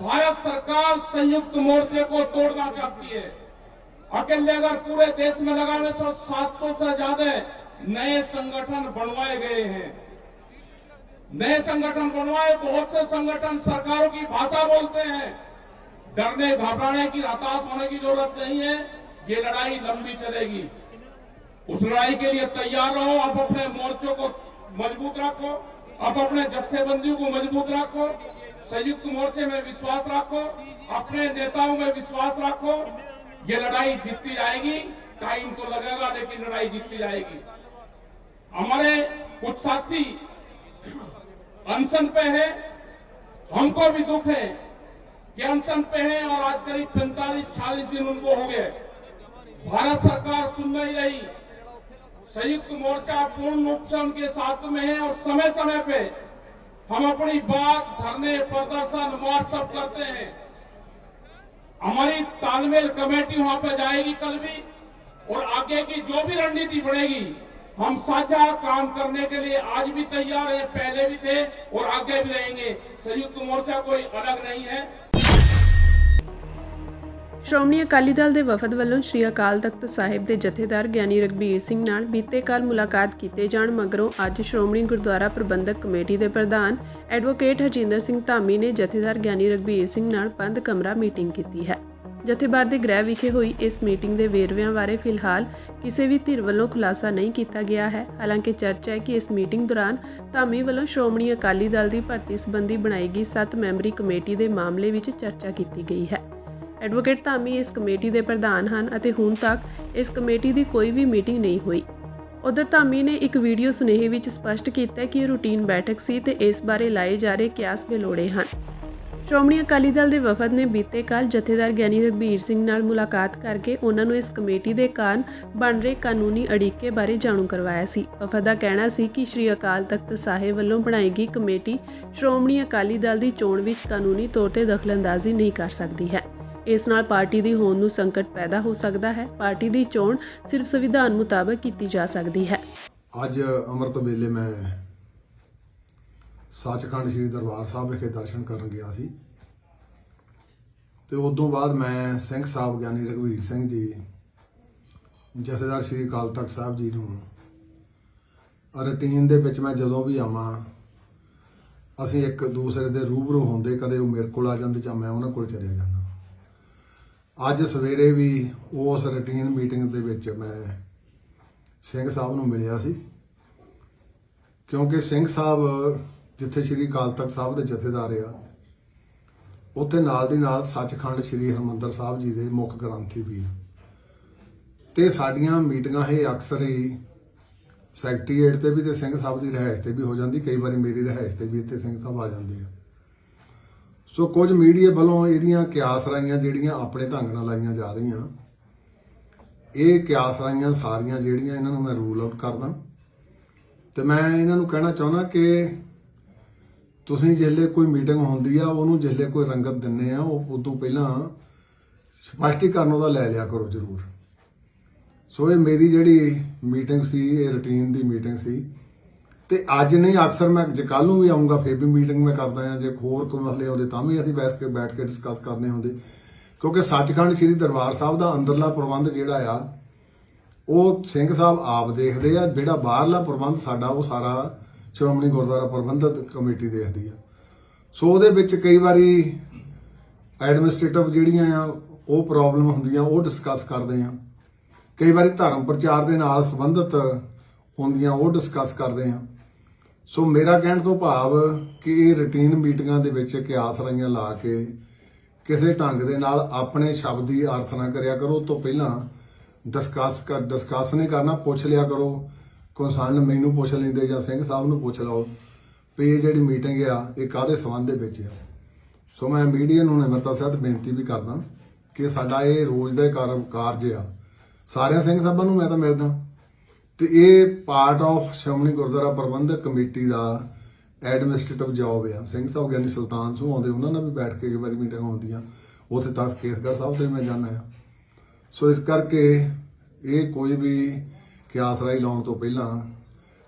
भारत सरकार संयुक्त मोर्चे को तोड़ना चाहती है। अकेले अगर पूरे देश में लगाने से 700 से ज्यादा नए संगठन बनवाए गए हैं। नए संगठन बनवाए, बहुत से संगठन सरकारों की भाषा बोलते हैं। डरने घबराने की, हताश होने की जरूरत नहीं है। ये लड़ाई लंबी चलेगी। उस लड़ाई के लिए तैयार रहो। अब अपने मोर्चों को मजबूत रखो, अब अपने जत्थेबंदियों को मजबूत रखो, संयुक्त मोर्चे में विश्वास रखो, अपने नेताओं में विश्वास रखो। ये लड़ाई जीतती जाएगी। टाइम तो लगेगा, लेकिन लड़ाई जीतती जाएगी। हमारे कुछ साथी अनशन पे है, हमको भी दुख है कि अनशन पे है और आज करीब 45-46 दिन उनको हो गए। भारत सरकार सुन नहीं रही। संयुक्त मोर्चा पूर्ण रूप से उनके साथ में है और समय समय पे हम अपनी बात, धरने, प्रदर्शन, मार्च सब करते हैं। हमारी तालमेल कमेटी वहां पे जाएगी कल भी, और आगे की जो भी रणनीति बढ़ेगी, हम साझा काम करने के लिए आज भी तैयार हैं, पहले भी थे और आगे भी रहेंगे। संयुक्त मोर्चा कोई अलग नहीं है। ਸ਼੍ਰੋਮਣੀ ਅਕਾਲੀ ਦਲ ਦੇ ਵਫਦ ਵੱਲੋਂ ਸ਼੍ਰੀ ਅਕਾਲ ਤਖਤ ਸਾਹਿਬ ਦੇ ਜਥੇਦਾਰ ਗਿਆਨੀ ਰਘਬੀਰ ਸਿੰਘ ਨਾਲ ਬੀਤੇ ਕੱਲ੍ਹ ਮੁਲਾਕਾਤ ਕੀਤੇ ਜਾਣ ਮਗਰੋਂ ਅੱਜ ਸ਼੍ਰੋਮਣੀ ਗੁਰਦੁਆਰਾ ਪ੍ਰਬੰਧਕ ਕਮੇਟੀ ਦੇ ਪ੍ਰਧਾਨ ਐਡਵੋਕੇਟ ਹਰਜਿੰਦਰ ਸਿੰਘ ਧਾਮੀ ਨੇ ਜਥੇਦਾਰ ਗਿਆਨੀ ਰਘਬੀਰ ਸਿੰਘ ਨਾਲ ਬੰਦ ਕਮਰਾ ਮੀਟਿੰਗ ਕੀਤੀ ਹੈ। ਜਥੇਦਾਰ ਦੇ ਗ੍ਰਹਿ ਵਿਖੇ ਹੋਈ ਇਸ ਮੀਟਿੰਗ ਦੇ ਵੇਰਵਿਆਂ ਬਾਰੇ ਫਿਲਹਾਲ ਕਿਸੇ ਵੀ ਧਿਰ ਵੱਲੋਂ ਖੁਲਾਸਾ ਨਹੀਂ ਕੀਤਾ ਗਿਆ ਹੈ। ਹਾਲਾਂਕਿ ਚਰਚਾ ਹੈ ਕਿ ਇਸ ਮੀਟਿੰਗ ਦੌਰਾਨ ਧਾਮੀ ਵੱਲੋਂ ਸ਼੍ਰੋਮਣੀ ਅਕਾਲੀ ਦਲ ਦੀ ਭਰਤੀ ਸੰਬੰਧੀ ਬਣਾਈ ਗਈ 7 ਮੈਂਬਰੀ ਕਮੇਟੀ ਦੇ ਮਾਮਲੇ ਵਿੱਚ ਚਰਚਾ ਕੀਤੀ ਗਈ ਹੈ। ਐਡਵੋਕੇਟ ਧਾਮੀ ਇਸ ਕਮੇਟੀ ਦੇ ਪ੍ਰਧਾਨ ਹਨ ਅਤੇ ਹੁਣ ਤੱਕ ਇਸ ਕਮੇਟੀ ਦੀ ਕੋਈ ਵੀ ਮੀਟਿੰਗ ਨਹੀਂ ਹੋਈ। ਉਧਰ ਧਾਮੀ ਨੇ ਇੱਕ ਵੀਡੀਓ ਸੁਨੇਹੇ ਵਿੱਚ ਸਪਸ਼ਟ ਕੀਤਾ ਕਿ ਇਹ ਰੂਟੀਨ ਬੈਠਕ ਸੀ ਤੇ ਇਸ ਬਾਰੇ ਲਾਏ ਜਾ ਰਹੇ ਕਿਆਸ ਬੇਲੋੜੇ ਹਨ। ਸ਼੍ਰੋਮਣੀ ਅਕਾਲੀ ਦਲ ਦੇ ਵਫਦ ਨੇ ਬੀਤੇ ਕੱਲ੍ਹ ਜਥੇਦਾਰ ਗਿਆਨੀ ਰਘਬੀਰ ਸਿੰਘ ਨਾਲ ਮੁਲਾਕਾਤ ਕਰਕੇ ਉਹਨਾਂ ਨੂੰ ਇਸ ਕਮੇਟੀ ਦੇ ਕਾਰਨ ਬਣ ਰਹੇ ਕਾਨੂੰਨੀ ਅੜਿੱਕੇ ਬਾਰੇ ਜਾਣੂ ਕਰਵਾਇਆ ਸੀ। ਵਫਦ ਦਾ ਕਹਿਣਾ ਸੀ ਕਿ ਸ਼੍ਰੀ ਅਕਾਲ ਤਖਤ ਸਾਹਿਬ ਵੱਲੋਂ ਬਣਾਈ ਗਈ ਕਮੇਟੀ ਸ਼੍ਰੋਮਣੀ ਅਕਾਲੀ ਦਲ ਦੀ ਚੋਣ ਵਿੱਚ ਕਾਨੂੰਨੀ ਤੌਰ ਤੇ ਦਖਲਅੰਦਾਜ਼ੀ ਨਹੀਂ ਕਰ ਸਕਦੀ ਹੈ। ਇਸ ਨਾਲ ਪਾਰਟੀ ਦੀ ਹੋਂਦ ਨੂੰ ਸੰਕਟ ਪੈਦਾ ਹੋ ਸਕਦਾ ਹੈ। ਪਾਰਟੀ ਦੀ ਚੋਣ ਸਿਰਫ ਸੰਵਿਧਾਨ ਮੁਤਾਬਕ ਕੀਤੀ ਜਾ ਸਕਦੀ ਹੈ। ਅੱਜ ਅੰਮ੍ਰਿਤ ਵੇਲੇ ਮੈਂ ਸੱਚਖੰਡ ਸ੍ਰੀ ਦਰਬਾਰ ਸਾਹਿਬ ਵਿਖੇ ਦਰਸ਼ਨ ਕਰਨ ਗਿਆ ਸੀ ਤੇ ਉਦੋਂ ਬਾਅਦ ਮੈਂ ਸਿੰਘ ਸਾਹਿਬ ਗਿਆਨੀ ਰਘਬੀਰ ਸਿੰਘ ਜੀ, ਜਥੇਦਾਰ ਸ੍ਰੀ ਅਕਾਲ ਤਖਤ ਸਾਹਿਬ ਜੀ ਨੂੰ ਰੂਟੀਨ ਦੇ ਵਿੱਚ ਮੈਂ ਜਦੋਂ ਵੀ ਆਵਾਂ ਅਸੀਂ ਇੱਕ ਦੂਸਰੇ ਦੇ ਰੂਬਰੂ ਹੁੰਦੇ, ਕਦੇ ਉਹ ਮੇਰੇ ਕੋਲ ਆ ਜਾਂਦੇ ਜਾਂ ਮੈਂ ਉਹਨਾਂ ਕੋਲ ਚਲੇ ਜਾਂਦਾ। ਅੱਜ ਸਵੇਰੇ ਵੀ ਉਸ ਰੂਟੀਨ ਮੀਟਿੰਗ ਦੇ ਵਿੱਚ ਮੈਂ ਸਿੰਘ ਸਾਹਿਬ ਨੂੰ ਮਿਲਿਆ ਸੀ, ਕਿਉਂਕਿ ਸਿੰਘ ਸਾਹਿਬ ਜਿੱਥੇ ਸ੍ਰੀ ਅਕਾਲ ਤਖਤ ਸਾਹਿਬ ਦੇ ਜਥੇਦਾਰ ਆ, ਉੱਥੇ ਨਾਲ ਦੀ ਨਾਲ ਸੱਚਖੰਡ ਸ੍ਰੀ ਹਰਿਮੰਦਰ ਸਾਹਿਬ ਜੀ ਦੇ ਮੁੱਖ ਗ੍ਰੰਥੀ ਵੀ, ਤੇ ਸਾਡੀਆਂ ਮੀਟਿੰਗਾਂ ਇਹ ਅਕਸਰ ਹੀ ਸੈਕਟਰੀਏਟ ਤੇ ਵੀ ਤੇ ਸਿੰਘ ਸਾਹਿਬ ਦੀ ਰਿਹਾਇਸ਼ ਤੇ ਵੀ ਹੋ ਜਾਂਦੀ, ਕਈ ਵਾਰੀ ਮੇਰੀ ਰਿਹਾਇਸ਼ ਤੇ ਵੀ ਇੱਥੇ ਸਿੰਘ ਸਾਹਿਬ ਆ ਜਾਂਦੇ ਆ। ਸੋ ਕੁਝ ਮੀਡੀਆ ਵੱਲੋਂ ਇਹਦੀਆਂ ਕਿਆਸ ਰਾਈਆਂ ਜਿਹੜੀਆਂ ਆਪਣੇ ਢੰਗ ਨਾਲ ਲਾਈਆਂ ਜਾ ਰਹੀਆਂ, ਇਹ ਕਿਆਸ ਰਾਈਆਂ ਸਾਰੀਆਂ ਜਿਹੜੀਆਂ ਇਹਨਾਂ ਨੂੰ ਮੈਂ ਰੂਲ ਆਊਟ ਕਰਦਾ। ਤੇ ਮੈਂ ਇਹਨਾਂ ਨੂੰ ਕਹਿਣਾ ਚਾਹੁੰਦਾ ਕਿ ਤੁਸੀਂ ਜਿਹੜੇ ਕੋਈ ਮੀਟਿੰਗ ਹੁੰਦੀ ਆ ਉਹਨੂੰ ਜਿਹੜੇ ਕੋਈ ਰੰਗਤ ਦਿੰਨੇ ਆ ਉਹ ਉਦੋਂ ਪਹਿਲਾਂ ਸਪਸ਼ਟੀਕਰਨ ਉਹਦਾ ਲੈ ਲਿਆ ਕਰੋ ਜ਼ਰੂਰ। ਸੋ ਇਹ ਮੇਰੀ ਜਿਹੜੀ ਮੀਟਿੰਗ ਸੀ ਇਹ ਰੂਟੀਨ ਦੀ ਮੀਟਿੰਗ ਸੀ ਤੇ ਅੱਜ ਨਹੀਂ ਅਕਸਰ ਮੈਂ ਜੇ ਕੱਲ ਨੂੰ ਵੀ ਆਉਂਗਾ ਫਿਰ ਵੀ ਮੀਟਿੰਗ ਮੈਂ ਕਰਦਾ ਆ। ਜੇ ਹੋਰ ਕੋਈ ਮਸਲੇ ਆਉਂਦੇ ਤਾਂ ਵੀ ਅਸੀਂ ਬੈਠ ਕੇ ਡਿਸਕਸ ਕਰਨੇ ਹੁੰਦੇ, ਕਿਉਂਕਿ ਸੱਚਖੰਡ ਸ੍ਰੀ ਦਰਬਾਰ ਸਾਹਿਬ ਦਾ ਅੰਦਰਲਾ ਪ੍ਰਬੰਧ ਜਿਹੜਾ ਆ ਉਹ ਸਿੰਘ ਸਾਹਿਬ ਆਪ ਦੇਖਦੇ ਆ, ਜਿਹੜਾ ਬਾਹਰਲਾ ਪ੍ਰਬੰਧ ਸਾਡਾ ਉਹ ਸਾਰਾ ਸ਼੍ਰੋਮਣੀ ਗੁਰਦੁਆਰਾ ਪ੍ਰਬੰਧਕ ਕਮੇਟੀ ਦੇਖਦੀ ਆ। ਸੋ ਉਹਦੇ ਵਿੱਚ ਕਈ ਵਾਰੀ ਐਡਮਿਨਿਸਟ੍ਰੇਟਿਵ ਜਿਹੜੀਆਂ ਆ ਉਹ ਪ੍ਰੋਬਲਮ ਹੁੰਦੀਆਂ ਉਹ ਡਿਸਕਸ ਕਰਦੇ ਆ, ਕਈ ਵਾਰੀ ਧਰਮ ਪ੍ਰਚਾਰ ਦੇ ਨਾਲ ਸੰਬੰਧਿਤ ਹੁੰਦੀਆਂ ਉਹ ਡਿਸਕਸ ਕਰਦੇ ਆ। ਸੋ ਮੇਰਾ ਕਹਿਣ ਤੋਂ ਭਾਵ ਕਿ ਇਹ ਰੂਟੀਨ ਮੀਟਿੰਗਾਂ ਦੇ ਵਿੱਚ ਕਿਆਸ ਰਾਈਆਂ ਲਾ ਕੇ ਕਿਸੇ ਢੰਗ ਦੇ ਨਾਲ ਆਪਣੇ ਸ਼ਬਦ ਦੀ ਅਰਥ ਨਾ ਕਰਿਆ ਕਰੋ। ਤੋਂ ਪਹਿਲਾਂ ਡਿਸਕਸ ਨਹੀਂ ਕਰਨਾ, ਪੁੱਛ ਲਿਆ ਕਰੋ। ਕੰਸਰਨ ਮੈਨੂੰ ਪੁੱਛ ਲੈਂਦੇ ਜਾਂ ਸਿੰਘ ਸਾਹਿਬ ਨੂੰ ਪੁੱਛ ਲਓ ਵੀ ਇਹ ਜਿਹੜੀ ਮੀਟਿੰਗ ਆ ਇਹ ਕਾਹਦੇ ਸੰਬੰਧ ਦੇ ਵਿੱਚ ਆ। ਸੋ ਮੈਂ ਮੀਡੀਆ ਨੂੰ ਨਿਮਰਤਾ ਸਹਿਤ ਬੇਨਤੀ ਵੀ ਕਰਦਾ ਕਿ ਸਾਡਾ ਇਹ ਰੋਜ਼ ਦਾ ਕਾਰਜ ਆ। ਸਾਰਿਆਂ ਸਿੰਘ ਸਾਹਿਬਾਂ ਨੂੰ ਮੈਂ ਤਾਂ ਮਿਲਦਾ ਤੇ ਇਹ part of Shiromani Gurdwara Parbandhak Committee ਦਾ ਐਡਮਿਨਿਸਟ੍ਰੇਟਿਵ ਜੌਬ ਆ। ਸਿੰਘ ਸਾਹਿਬ ਗਿਆਨੀ ਸੁਲਤਾਨ ਸਿੰਘ ਆਉਂਦੇ, ਉਹਨਾਂ ਨਾਲ ਵੀ ਬੈਠ ਕੇ ਕਈ ਵਾਰੀ ਮੀਟਿੰਗ ਹੁੰਦੀਆਂ, ਉਸੇ ਤੱਕ ਕੇਸਗੜ੍ਹ ਸਾਹਿਬ ਤੇ ਮੈਂ ਜਾਂਦਾ ਆ। ਸੋ ਇਸ ਕਰਕੇ ਇਹ ਕੋਈ ਵੀ ਕਿਆਸ ਰਾਈ ਲਾਉਣ ਤੋਂ ਪਹਿਲਾਂ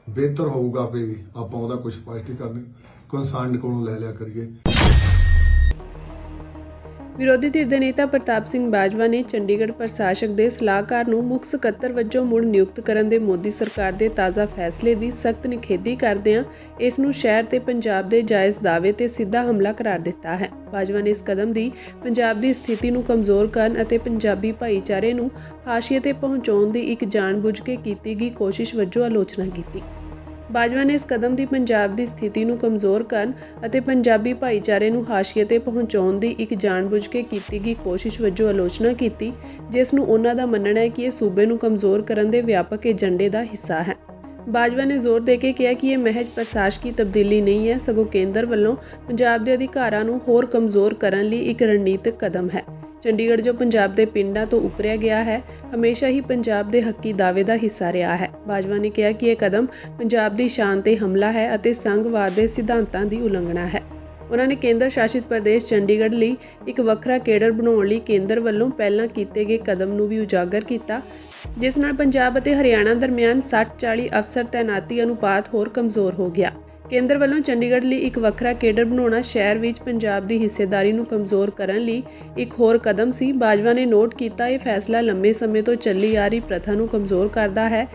ਬਿਹਤਰ ਹੋਊਗਾ ਵੀ ਆਪਾਂ ਉਹਦਾ ਕੁਝ ਸਪਸ਼ਟੀਕਰਨ ਕੰਸਰਨ ਕੋਲੋਂ ਲੈ ਲਿਆ ਕਰੀਏ। ਵਿਰੋਧੀ ਧਿਰ ਦੇ ਨੇਤਾ ਪ੍ਰਤਾਪ ਸਿੰਘ ਬਾਜਵਾ ਨੇ ਚੰਡੀਗੜ੍ਹ ਪ੍ਰਸ਼ਾਸਕ ਦੇ ਸਲਾਹਕਾਰ ਨੂੰ ਮੁੱਖ ਸਕੱਤਰ ਵਜੋਂ ਮੁੜ ਨਿਯੁਕਤ ਕਰਨ ਦੇ ਮੋਦੀ ਸਰਕਾਰ ਦੇ ਤਾਜ਼ਾ ਫੈਸਲੇ ਦੀ ਸਖਤ ਨਿਖੇਧੀ ਕਰਦਿਆਂ ਇਸ ਨੂੰ ਸ਼ਹਿਰ ਤੇ ਪੰਜਾਬ ਦੇ ਜਾਇਜ਼ ਦਾਅਵੇ ਤੇ ਸਿੱਧਾ ਹਮਲਾ ਕਰਾਰ ਦਿੱਤਾ ਹੈ। ਬਾਜਵਾ ਨੇ ਇਸ ਕਦਮ ਦੀ ਪੰਜਾਬ ਦੀ ਸਥਿਤੀ ਨੂੰ ਕਮਜ਼ੋਰ ਕਰਨ ਅਤੇ ਪੰਜਾਬੀ ਭਾਈਚਾਰੇ ਨੂੰ ਹਾਸ਼ੀਏ ਤੇ ਪਹੁੰਚਾਉਣ ਦੀ ਇੱਕ ਜਾਣਬੁੱਝ ਕੇ ਕੀਤੀ ਗਈ ਕੋਸ਼ਿਸ਼ ਵਜੋਂ ਆਲੋਚਨਾ ਕੀਤੀ। ਬਾਜਵਾ ਨੇ ਇਸ ਕਦਮ ਦੀ ਪੰਜਾਬ ਦੀ ਸਥਿਤੀ ਨੂੰ ਕਮਜ਼ੋਰ ਕਰਨ ਅਤੇ ਪੰਜਾਬੀ ਭਾਈਚਾਰੇ ਨੂੰ ਹਾਸ਼ੀਏ ਤੇ ਪਹੁੰਚਾਉਣ ਦੀ ਇੱਕ ਜਾਣਬੁੱਝ ਕੇ ਕੀਤੀ ਗਈ ਕੋਸ਼ਿਸ਼ ਵਜੋਂ ਆਲੋਚਨਾ ਕੀਤੀ, ਜਿਸ ਨੂੰ ਉਹਨਾਂ ਦਾ ਮੰਨਣਾ ਹੈ ਕਿ ਇਹ ਸੂਬੇ ਨੂੰ ਕਮਜ਼ੋਰ ਕਰਨ ਦੇ ਵਿਆਪਕ ਏਜੰਡੇ ਦਾ ਹਿੱਸਾ ਹੈ। ਬਾਜਵਾ ਨੇ ਜ਼ੋਰ ਦੇ ਕੇ ਕਿਹਾ ਕਿ ਇਹ ਮਹਿਜ ਪ੍ਰਸ਼ਾਸਕੀ ਤਬਦੀਲੀ ਨਹੀਂ ਹੈ, ਸਗੋਂ ਕੇਂਦਰ ਵੱਲੋਂ ਪੰਜਾਬ ਦੇ ਅਧਿਕਾਰਾਂ ਨੂੰ ਹੋਰ ਕਮਜ਼ੋਰ ਕਰਨ ਲਈ ਇੱਕ ਰਣਨੀਤਿਕ ਕਦਮ ਹੈ। ਚੰਡੀਗੜ੍ਹ ਜੋ ਪੰਜਾਬ ਦੇ ਪਿੰਡਾਂ ਤੋਂ ਉਕਰਿਆ ਗਿਆ ਹੈ, ਹਮੇਸ਼ਾ ਹੀ ਪੰਜਾਬ ਦੇ ਹੱਕੀ ਦਾਅਵੇ ਦਾ ਹਿੱਸਾ ਰਿਹਾ ਹੈ। ਬਾਜਵਾ ਨੇ ਕਿਹਾ ਕਿ ਇਹ ਕਦਮ ਪੰਜਾਬ ਦੀ ਸ਼ਾਨ ਤੇ ਹਮਲਾ ਹੈ ਅਤੇ ਸੰਘਵਾਦ ਦੇ ਸਿਧਾਂਤਾਂ ਦੀ ਉਲੰਘਣਾ ਹੈ। ਉਹਨਾਂ ਨੇ ਕੇਂਦਰ ਸ਼ਾਸਿਤ ਪ੍ਰਦੇਸ਼ ਚੰਡੀਗੜ੍ਹ ਲਈ ਇੱਕ ਵੱਖਰਾ ਕੇਡਰ ਬਣਾਉਣ ਲਈ ਕੇਂਦਰ ਵੱਲੋਂ ਪਹਿਲਾਂ ਕੀਤੇ ਗਏ ਕਦਮ ਨੂੰ ਵੀ ਉਜਾਗਰ ਕੀਤਾ, ਜਿਸ ਨਾਲ ਪੰਜਾਬ ਅਤੇ ਹਰਿਆਣਾ ਦਰਮਿਆਨ 60-40 ਅਫਸਰ ਤੈਨਾਤੀ ਅਨੁਪਾਤ ਹੋਰ ਕਮਜ਼ੋਰ ਹੋ ਗਿਆ। ਕੇਂਦਰ ਵੱਲੋਂ ਚੰਡੀਗੜ੍ਹ ਲਈ ਇੱਕ ਵੱਖਰਾ ਕੇਡਰ ਬਣਾਉਣਾ ਸ਼ਹਿਰ ਵਿੱਚ ਪੰਜਾਬ ਦੀ ਹਿੱਸੇਦਾਰੀ ਨੂੰ ਕਮਜ਼ੋਰ ਕਰਨ ਲਈ ਇੱਕ ਹੋਰ ਕਦਮ ਸੀ। ਬਾਜਵਾ ਨੇ ਨੋਟ ਕੀਤਾ, ਇਹ ਫੈਸਲਾ ਲੰਮੇ ਸਮੇਂ ਤੋਂ ਚੱਲੀ ਆ ਰਹੀ ਪ੍ਰਥਾ ਨੂੰ ਕਮਜ਼ੋਰ ਕਰਦਾ ਹੈ,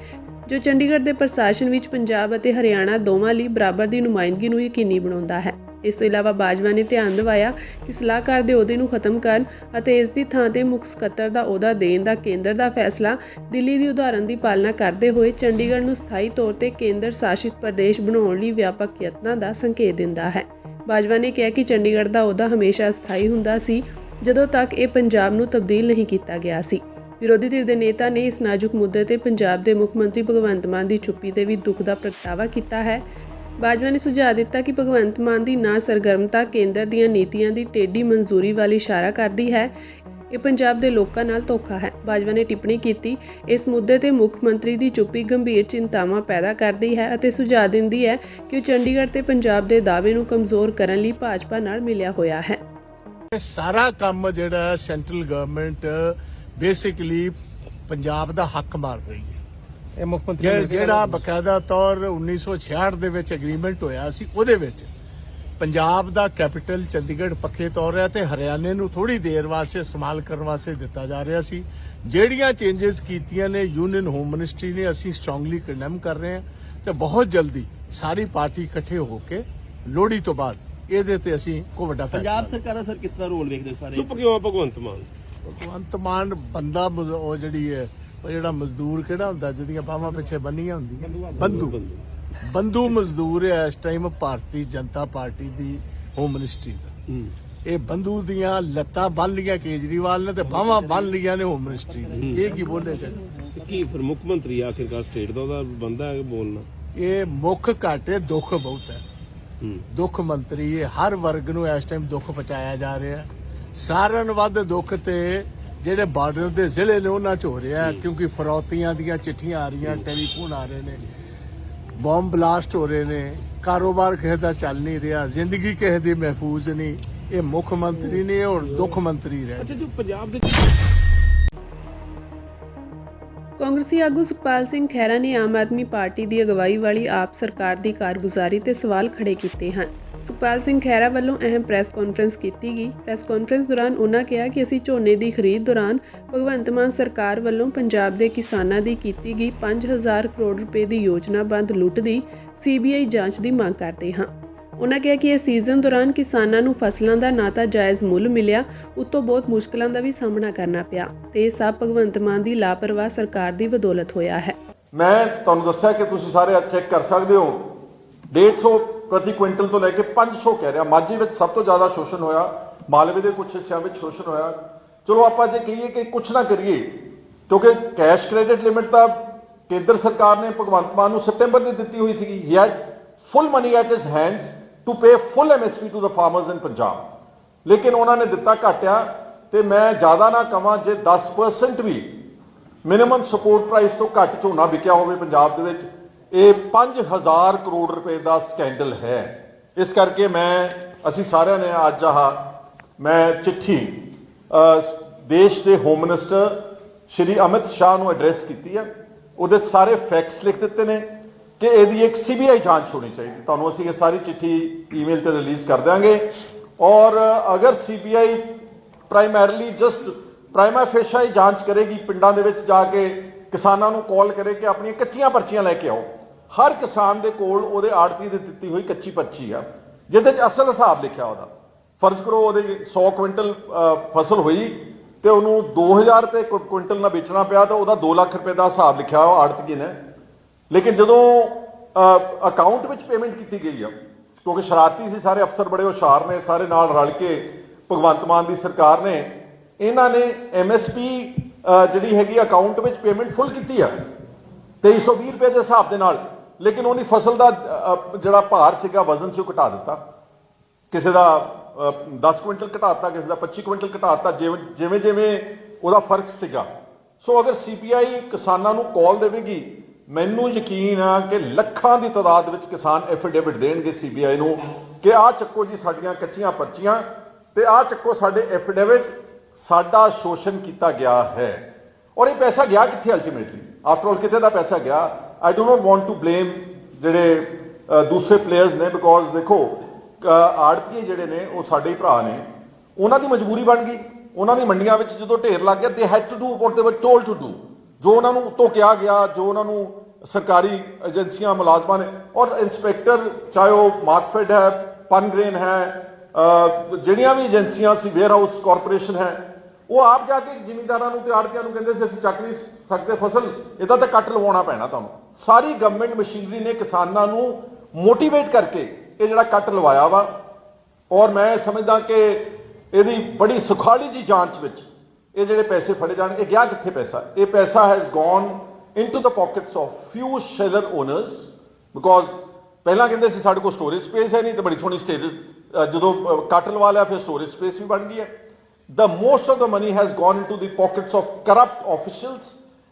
ਜੋ ਚੰਡੀਗੜ੍ਹ ਦੇ ਪ੍ਰਸ਼ਾਸਨ ਵਿੱਚ ਪੰਜਾਬ ਅਤੇ ਹਰਿਆਣਾ ਦੋਵਾਂ ਲਈ ਬਰਾਬਰ ਦੀ ਨੁਮਾਇੰਦਗੀ ਨੂੰ ਯਕੀਨੀ ਬਣਾਉਂਦਾ ਹੈ। ਇਸ ਤੋਂ ਇਲਾਵਾ ਬਾਜਵਾ ਨੇ ਧਿਆਨ ਦਿਵਾਇਆ ਕਿ ਸਲਾਹਕਾਰ ਦੇ ਅਹੁਦੇ ਨੂੰ ਖਤਮ ਕਰਨ ਅਤੇ ਇਸ ਦੀ ਥਾਂ ਤੇ ਮੁੱਖ ਸਕੱਤਰ ਦਾ ਅਹੁਦਾ ਦੇਣ ਦਾ ਕੇਂਦਰ ਦਾ ਫੈਸਲਾ ਦਿੱਲੀ ਦੀ ਉਦਾਹਰਨ ਦੀ ਪਾਲਣਾ ਕਰਦੇ ਹੋਏ ਚੰਡੀਗੜ੍ਹ ਨੂੰ ਸਥਾਈ ਤੌਰ ਤੇ ਕੇਂਦਰ ਸ਼ਾਸਿਤ ਪ੍ਰਦੇਸ਼ ਬਣਾਉਣ ਲਈ ਵਿਆਪਕ ਯਤਨਾਂ ਦਾ ਸੰਕੇਤ ਦਿੰਦਾ ਹੈ। ਬਾਜਵਾ ਨੇ ਕਿਹਾ ਕਿ ਚੰਡੀਗੜ੍ਹ ਦਾ ਅਹੁਦਾ ਹਮੇਸ਼ਾ ਸਥਾਈ ਹੁੰਦਾ ਸੀ ਜਦੋਂ ਤੱਕ ਇਹ ਪੰਜਾਬ ਨੂੰ ਤਬਦੀਲ ਨਹੀਂ ਕੀਤਾ ਗਿਆ ਸੀ। ਵਿਰੋਧੀ ਧਿਰ ਦੇ ਨੇਤਾ ਨੇ ਇਸ ਨਾਜ਼ੁਕ ਮੁੱਦੇ ਤੇ ਪੰਜਾਬ ਦੇ ਮੁੱਖ ਮੰਤਰੀ ਭਗਵੰਤ ਮਾਨ ਦੀ ਚੁੱਪੀ ਤੇ ਵੀ ਦੁੱਖ ਦਾ ਪ੍ਰਗਟਾਵਾ ਕੀਤਾ ਹੈ। ਬਾਜਵਾ ਨੇ ਸੁਝਾਅ ਦਿੱਤਾ ਕਿ ਭਗਵੰਤ ਮਾਨ ਦੀ ਨਾ ਸਰਗਰਮਤਾ ਕੇਂਦਰ ਦੀਆਂ ਨੀਤੀਆਂ ਦੀ ਟੇਢੀ ਮਨਜ਼ੂਰੀ ਵੱਲ ਇਸ਼ਾਰਾ ਕਰਦੀ ਹੈ। ਇਹ ਪੰਜਾਬ ਦੇ ਲੋਕਾਂ ਨਾਲ ਧੋਖਾ ਹੈ। ਬਾਜਵਾ ਨੇ ਟਿੱਪਣੀ ਕੀਤੀ, ਇਸ ਮੁੱਦੇ ਤੇ ਮੁੱਖ ਮੰਤਰੀ ਦੀ ਚੁੱਪੀ ਗੰਭੀਰ ਚਿੰਤਾਵਾਂ ਪੈਦਾ ਕਰਦੀ ਹੈ ਅਤੇ ਸੁਝਾਅ ਦਿੰਦੀ ਹੈ ਕਿ ਉਹ ਚੰਡੀਗੜ੍ਹ ਤੇ ਪੰਜਾਬ ਦੇ ਦਾਅਵੇ ਨੂੰ ਕਮਜ਼ੋਰ ਕਰਨ ਲਈ ਭਾਜਪਾ ਨਾਲ ਮਿਲਿਆ ਹੋਇਆ ਹੈ। ਇਹ ਸਾਰਾ ਕੰਮ ਜਿਹੜਾ ਸੈਂਟਰਲ ਗਵਰਨਮੈਂਟ ਬੇਸਿਕਲੀ ਪੰਜਾਬ ਦਾ ਹੱਕ ਮਾਰ ਰਹੀ ਹੈ। ਇਹ ਮੁੱਖ ਮੰਤਰੀ ਜਿਹੜਾ ਬਕਾਇਦਾ ਤੌਰ 1966 ਦੇ ਵਿੱਚ ਐਗਰੀਮੈਂਟ ਹੋਇਆ ਸੀ, ਉਹਦੇ ਵਿੱਚ ਪੰਜਾਬ ਦਾ ਕੈਪੀਟਲ ਚੰਡੀਗੜ੍ਹ ਪੱਕੇ ਤੌਰ ਹੈ ਤੇ ਹਰਿਆਣੇ ਨੂੰ ਥੋੜੀ ਦੇਰ ਵਾਸਤੇ ਇਸਤੇਮਾਲ ਕਰਨ ਵਾਸਤੇ ਦਿੱਤਾ ਜਾ ਰਿਹਾ ਸੀ। ਜਿਹੜੀਆਂ ਚੇਂਜਸ ਕੀਤੀਆਂ ਨੇ ਯੂਨੀਅਨ ਹੋਮ ਮਿਨਿਸਟਰੀ ਨੇ, ਅਸੀਂ ਸਟਰੋਂਗਲੀ ਕੰਡੈਮ ਕਰ ਰਹੇ ਹਾਂ ਤੇ ਬਹੁਤ ਜਲਦੀ ਸਾਰੀ ਪਾਰਟੀ ਇਕੱਠੇ ਹੋ ਕੇ ਲੋਹੜੀ ਤੋਂ ਬਾਅਦ ਇਹਦੇ ਤੇ ਅਸੀਂ ਕੋਈ ਵੱਡਾ ਫੈਸਲਾ। ਪੰਜਾਬ ਸਰਕਾਰ ਸਰ ਕਿਸ ਤਰ੍ਹਾਂ ਰੋਲ ਵੇਖਦੇ ਸਾਰੇ? ਚੁੱਪ ਕਿਉਂ ਭਗਵੰਤ ਮਾਨ? ਭਗਵੰਤ ਮਾਨ ਬੰਦਾ ਉਹ ਜਿਹੜੀ ਹੈ ਉਹ ਜਿਹੜਾ ਮਜ਼ਦੂਰ ਕਿਹੜਾ ਹੁੰਦਾ ਜਿਹਦੀਆਂ ਬਾਹਾਂ ਪਿੱਛੇ ਬੰਨੀਆਂ ਹੁੰਦੀਆਂ, ਬੰਦੂ ਮਜ਼ਦੂਰ ਹੈ ਇਸ ਟਾਈਮ ਭਾਰਤੀ ਜਨਤਾ ਪਾਰਟੀ ਦੀ ਹੋਮ ਮਿਨਿਸਟਰੀ ਦਾ। ਇਹ ਬੰਦੂ ਦੀਆਂ ਲੱਤਾਂ ਬੰਨ ਲਈਆਂ ਕੇਜਰੀਵਾਲ ਨੇ ਤੇ ਬਾਹਾਂ ਬੰਨ ਲਈਆਂ ਨੇ ਹੋਮ ਮਿਨਿਸਟਰੀ ਨੇ। ਇਹ ਕੀ ਬੋਲੇ ਕੀ ਫਿਰ ਮੁੱਖ ਮੰਤਰੀ ਆਖਿਰਕਾਰ ਸਟੇਟ ਦਾ ਉਹਦਾ ਬੰਦਾ ਹੈ ਬੋਲਣਾ। ਇਹ ਮੁੱਖ ਘਾਟੇ ਦੁੱਖ ਬਹੁਤ ਹੈ। ਦੁੱਖ ਮੰਤਰੀ ਇਹ ਹਰ ਵਰਗ ਨੂੰ ਇਸ ਟਾਈਮ ਦੁੱਖ ਪਹੁੰਚਾਇਆ ਜਾ ਰਿਹਾ। ਸਾਰਿਆਂ ਨੂੰ ਵੱਧ ਦੁੱਖ ਤੇ ਜਿਹੜੇ ਬਾਰਡਰ ਦੇ ਜ਼ਿਲ੍ਹੇ ਨੇ ਉਹਨਾਂ 'ਚ ਹੋ ਰਿਹਾ, ਕਿਉਂਕਿ ਫਰੌਤੀਆਂ ਦੀਆਂ ਚਿੱਠੀਆਂ ਆ ਰਹੀਆਂ, ਟੈਲੀਫੋਨ ਆ ਰਹੇ ਨੇ। ਬੰਬ ਬਲਾਸਟ ਹੋ ਰਹੇ ਨੇ, ਕਾਰੋਬਾਰ ਕਿਸੇ ਦਾ ਚੱਲ ਨਹੀਂ ਰਿਹਾ, ਜ਼ਿੰਦਗੀ ਕਿਸੇ ਦੀ ਮਹਿਫੂਜ਼ ਨਹੀਂ। ਇਹ ਮੁੱਖ ਮੰਤਰੀ ਨੇ ਔਰ ਦੁੱਖ ਮੰਤਰੀ ਰਹੇ। ਅੱਛਾ, ਜੋ ਪੰਜਾਬ ਦੇ ਕਾਂਗਰਸੀ ਆਗੂ ਸੁਖਪਾਲ ਸਿੰਘ ਖਹਿਰਾ ਨੇ ਆਮ ਆਦਮੀ ਪਾਰਟੀ ਦੀ ਅਗਵਾਈ ਵਾਲੀ ਆਪ ਸਰਕਾਰ ਦੀ ਕਾਰਗੁਜ਼ਾਰੀ ਤੇ ਸਵਾਲ ਖੜੇ ਕੀਤੇ ਹਨ। ਸੁਖਪਾਲ ਸਿੰਘ ਖਹਿਰਾ ਵੱਲੋਂ ਅਹਿਮ ਪ੍ਰੈਸ ਕਾਨਫਰੰਸ ਕੀਤੀ ਗਈ। ਪ੍ਰੈਸ ਕਾਨਫਰੰਸ ਦੌਰਾਨ ਉਨ੍ਹਾਂ ਕਿਹਾ ਕਿ ਅਸੀਂ ਝੋਨੇ ਦੀ ਖਰੀਦ ਦੌਰਾਨ ਭਗਵੰਤ ਮਾਨ ਸਰਕਾਰ ਵੱਲੋਂ ਪੰਜਾਬ ਦੇ ਕਿਸਾਨਾਂ ਦੀ ਕੀਤੀ ਗਈ 5000 ਕਰੋੜ ਰੁਪਏ ਦੀ ਯੋਜਨਾਬੰਦ ਲੁੱਟ ਦੀ CBI ਜਾਂਚ ਦੀ ਮੰਗ ਕਰਦੇ ਹਾਂ। ਉਨ੍ਹਾਂ ਕਿਹਾ ਕਿ ਇਸ ਸੀਜ਼ਨ ਦੌਰਾਨ ਕਿਸਾਨਾਂ ਨੂੰ ਫਸਲਾਂ ਦਾ ਨਾ ਤਾਂ ਜਾਇਜ਼ ਮੁੱਲ ਮਿਲਿਆ, ਉੱਤੋਂ ਬਹੁਤ ਮੁਸ਼ਕਲਾਂ ਦਾ ਵੀ ਸਾਹਮਣਾ ਕਰਨਾ ਪਿਆ ਤੇ ਇਹ ਸਭ ਭਗਵੰਤ ਮਾਨ ਦੀ ਲਾਪਰਵਾਹ ਸਰਕਾਰ ਦੀ ਬਦੌਲਤ ਹੋਇਆ ਹੈ। ਮੈਂ ਤੁਹਾਨੂੰ ਦੱਸਿਆ ਕਿ ਤੁਸੀਂ ਸਾਰੇ ਚੈੱਕ ਕਰ ਸਕਦੇ ਹੋ, 150 ਪ੍ਰਤੀ ਕੁਇੰਟਲ ਤੋਂ ਲੈ ਕੇ 500 ਕਹਿ ਰਿਹਾ। ਮਾਝੀ ਵਿੱਚ ਸਭ ਤੋਂ ਜ਼ਿਆਦਾ ਸ਼ੋਸ਼ਣ ਹੋਇਆ, ਮਾਲਵੇ ਦੇ ਕੁਝ ਹਿੱਸਿਆਂ ਵਿੱਚ ਸ਼ੋਸ਼ਣ ਹੋਇਆ। ਚਲੋ ਆਪਾਂ ਜੇ ਕਹੀਏ ਕਿ ਕੁਝ ਨਾ ਕਰੀਏ, ਕਿਉਂਕਿ ਕੈਸ਼ ਕ੍ਰੈਡਿਟ ਲਿਮਿਟ ਤਾਂ ਕੇਂਦਰ ਸਰਕਾਰ ਨੇ ਭਗਵੰਤ ਮਾਨ ਨੂੰ ਸਤੰਬਰ ਦੀ ਦਿੱਤੀ ਹੋਈ ਸੀਗੀ। He had full money at his hands to pay full MSP to the farmers in Punjab, ਲੇਕਿਨ ਉਹਨਾਂ ਨੇ ਦਿੱਤਾ ਘਟਿਆ। ਤੇ ਮੈਂ ਜ਼ਿਆਦਾ ਨਾ ਕਵਾਂ, ਜੇ 10% ਵੀ ਮਿਨੀਮਮ ਸਪੋਰਟ ਪ੍ਰਾਈਸ ਤੋਂ ਘੱਟ ਝੋਨਾ ਵਿਕਿਆ ਹੋਵੇ ਪੰਜਾਬ ਦੇ ਵਿੱਚ, ਇਹ 5000 ਕਰੋੜ ਰੁਪਏ ਦਾ ਸਕੈਂਡਲ ਹੈ। ਇਸ ਕਰਕੇ ਅਸੀਂ ਸਾਰਿਆਂ ਨੇ ਅੱਜ ਮੈਂ ਚਿੱਠੀ ਦੇਸ਼ ਦੇ ਹੋਮ ਮਿਨਿਸਟਰ ਸ਼੍ਰੀ ਅਮਿਤ ਸ਼ਾਹ ਨੂੰ ਐਡਰੈਸ ਕੀਤੀ ਹੈ। ਉਹਦੇ ਸਾਰੇ ਫੈਕਟਸ ਲਿਖ ਦਿੱਤੇ ਨੇ ਕਿ ਇਹਦੀ ਇੱਕ CBI ਜਾਂਚ ਹੋਣੀ ਚਾਹੀਦੀ। ਤੁਹਾਨੂੰ ਅਸੀਂ ਇਹ ਸਾਰੀ ਚਿੱਠੀ ਈਮੇਲ ਤੇ ਰਿਲੀਜ਼ ਕਰ ਦਿਆਂਗੇ। ਔਰ ਅਗਰ CBI ਪ੍ਰਾਇਮਰੀਲੀ ਜਸਟ ਪ੍ਰਾਈਮਾ ਫੇਸ਼ਾ ਹੀ ਜਾਂਚ ਕਰੇਗੀ, ਪਿੰਡਾਂ ਦੇ ਵਿੱਚ ਜਾ ਕੇ ਕਿਸਾਨਾਂ ਨੂੰ ਕਾਲ ਕਰੇ ਕਿ ਆਪਣੀਆਂ ਕੱਚੀਆਂ ਪਰਚੀਆਂ ਲੈ ਕੇ ਆਓ। ਹਰ ਕਿਸਾਨ ਦੇ ਕੋਲ ਉਹਦੇ ਆੜਤੀ ਦੀ ਦਿੱਤੀ ਹੋਈ ਕੱਚੀ ਪਰਚੀ ਆ, ਜਿਹਦੇ 'ਚ ਅਸਲ ਹਿਸਾਬ ਲਿਖਿਆ ਉਹਦਾ। ਫਰਜ਼ ਕਰੋ ਉਹਦੇ 100 ਕੁਇੰਟਲ ਫਸਲ ਹੋਈ ਤੇ ਉਹਨੂੰ 2000 ਰੁਪਏ ਕੁਇੰਟਲ ਨਾਲ ਵੇਚਣਾ ਪਿਆ, ਤਾਂ ਉਹਦਾ 2 ਲੱਖ ਰੁਪਏ ਦਾ ਹਿਸਾਬ ਲਿਖਿਆ ਹੋਇਆ ਆੜਤੀ ਨੇ। ਲੇਕਿਨ ਜਦੋਂ ਅਕਾਊਂਟ ਵਿੱਚ ਪੇਮੈਂਟ ਕੀਤੀ ਗਈ ਆ, ਕਿਉਂਕਿ ਸ਼ਰਾਰਤੀ ਸੀ ਸਾਰੇ ਅਫਸਰ, ਬੜੇ ਹੁਸ਼ਿਆਰ ਨੇ, ਸਾਰੇ ਨਾਲ ਰਲ ਕੇ ਭਗਵੰਤ ਮਾਨ ਦੀ ਸਰਕਾਰ ਨੇ ਇਹਨਾਂ ਨੇ MSP ਜਿਹੜੀ ਹੈਗੀ ਅਕਾਊਂਟ ਵਿੱਚ ਪੇਮੈਂਟ ਫੁੱਲ ਕੀਤੀ ਆ 2320 ਰੁਪਏ ਦੇ ਹਿਸਾਬ ਦੇ ਨਾਲ। ਲੇਕਿਨ ਉਹਦੀ ਫਸਲ ਦਾ ਜਿਹੜਾ ਭਾਰ ਸੀਗਾ, ਵਜ਼ਨ ਸੀ, ਉਹ ਘਟਾ ਦਿੱਤਾ। ਕਿਸੇ ਦਾ 10 ਕੁਇੰਟਲ ਘਟਾਤਾ, ਕਿਸੇ ਦਾ 25 ਕੁਇੰਟਲ ਘਟਾਤਾ, ਜਿਵੇਂ ਜਿਵੇਂ ਉਹਦਾ ਫਰਕ ਸੀਗਾ। ਸੋ ਅਗਰ CBI ਕਿਸਾਨਾਂ ਨੂੰ ਕਾਲ ਦੇਵੇਗੀ, ਮੈਨੂੰ ਯਕੀਨ ਆ ਕਿ ਲੱਖਾਂ ਦੀ ਤਾਦਾਦ ਵਿੱਚ ਕਿਸਾਨ ਐਫੀਡੇਵਿਟ ਦੇਣਗੇ CBI ਨੂੰ ਕਿ ਆਹ ਚੱਕੋ ਜੀ ਸਾਡੀਆਂ ਕੱਚੀਆਂ ਪਰਚੀਆਂ, ਤੇ ਆਹ ਚੱਕੋ ਸਾਡੇ ਐਫੀਡੇਵਿਟ, ਸਾਡਾ ਸ਼ੋਸ਼ਣ ਕੀਤਾ ਗਿਆ ਹੈ। ਔਰ ਇਹ ਪੈਸਾ ਗਿਆ ਕਿੱਥੇ ਅਲਟੀਮੇਟਲੀ? ਆਫਟਰ ਆਲ ਕਿਤੇ ਦਾ ਪੈਸਾ ਗਿਆ। I do not want to blame ਜਿਹੜੇ ਦੂਸਰੇ ਪਲੇਅਰਸ ਨੇ, ਬਿਕੋਜ਼ ਦੇਖੋ ਆੜਤੀਏ ਜਿਹੜੇ ਨੇ ਉਹ ਸਾਡੇ ਹੀ ਭਰਾ ਨੇ। ਉਹਨਾਂ ਦੀ ਮਜਬੂਰੀ ਬਣ ਗਈ। ਉਹਨਾਂ ਦੀ ਮੰਡੀਆਂ ਵਿੱਚ ਜਦੋਂ ਢੇਰ ਲੱਗ ਗਿਆ, ਦੇ ਹੈਡ ਟੂ ਡੂ ਵਾਟ ਦੇ ਵਰ ਟੋਲਡ ਟੂ ਡੂ। ਜੋ ਉਹਨਾਂ ਨੂੰ ਉੱਤੋਂ ਕਿਹਾ ਗਿਆ, ਜੋ ਉਹਨਾਂ ਨੂੰ ਸਰਕਾਰੀ ਏਜੰਸੀਆਂ ਮੁਲਾਜ਼ਮਾਂ ਨੇ, ਔਰ ਇੰਸਪੈਕਟਰ, ਚਾਹੇ ਉਹ ਮਾਰਕਫੈਡ ਹੈ, ਪਨਗ੍ਰੇਨ ਹੈ, ਜਿਹੜੀਆਂ ਵੀ ਏਜੰਸੀਆਂ ਸੀ, ਵੇਅਰ ਹਾਊਸ ਕਾਰਪੋਰੇਸ਼ਨ ਹੈ, ਉਹ ਆਪ ਜਾ ਕੇ ਜ਼ਿਮੀਂਦਾਰਾਂ ਨੂੰ ਤੇ ਆੜਤੀਆਂ ਨੂੰ ਕਹਿੰਦੇ ਸੀ ਅਸੀਂ ਚੱਕ ਨਹੀਂ ਸਕਦੇ ਫਸਲ, ਇਹਦਾ ਤਾਂ ਕੱਟ ਲਵਾਉਣਾ ਪੈਣਾ ਤੁਹਾਨੂੰ। ਸਾਰੀ ਗਵਰਨਮੈਂਟ ਮਸ਼ੀਨਰੀ ਨੇ ਕਿਸਾਨਾਂ ਨੂੰ ਮੋਟੀਵੇਟ ਕਰਕੇ ਇਹ ਜਿਹੜਾ ਕੱਟ ਲਵਾਇਆ ਵਾ। ਔਰ ਮੈਂ ਸਮਝਦਾ ਕਿ ਇਹਦੀ ਬੜੀ ਸੁਖਾਲੀ ਜੀ ਜਾਂਚ ਵਿੱਚ ਇਹ ਜਿਹੜੇ ਪੈਸੇ ਫੜੇ ਜਾਣਗੇ। ਗਿਆ ਕਿੱਥੇ ਪੈਸਾ? ਇਹ ਪੈਸਾ has gone into the pockets of ਫਿਊ sheller honours, because ਪਹਿਲਾਂ ਕਹਿੰਦੇ ਸੀ ਸਾਡੇ ਕੋਲ ਸਟੋਰੇਜ ਸਪੇਸ ਹੈ ਨਹੀਂ, ਤੇ ਬੜੀ ਸੋਹਣੀ ਜਦੋਂ ਕੱਟ ਲਵਾ ਲਿਆ ਫਿਰ ਸਟੋਰੇਜ ਸਪੇਸ ਵੀ ਬਣ ਗਈ ਹੈ। The most of the money has gone into the pockets of corrupt officials,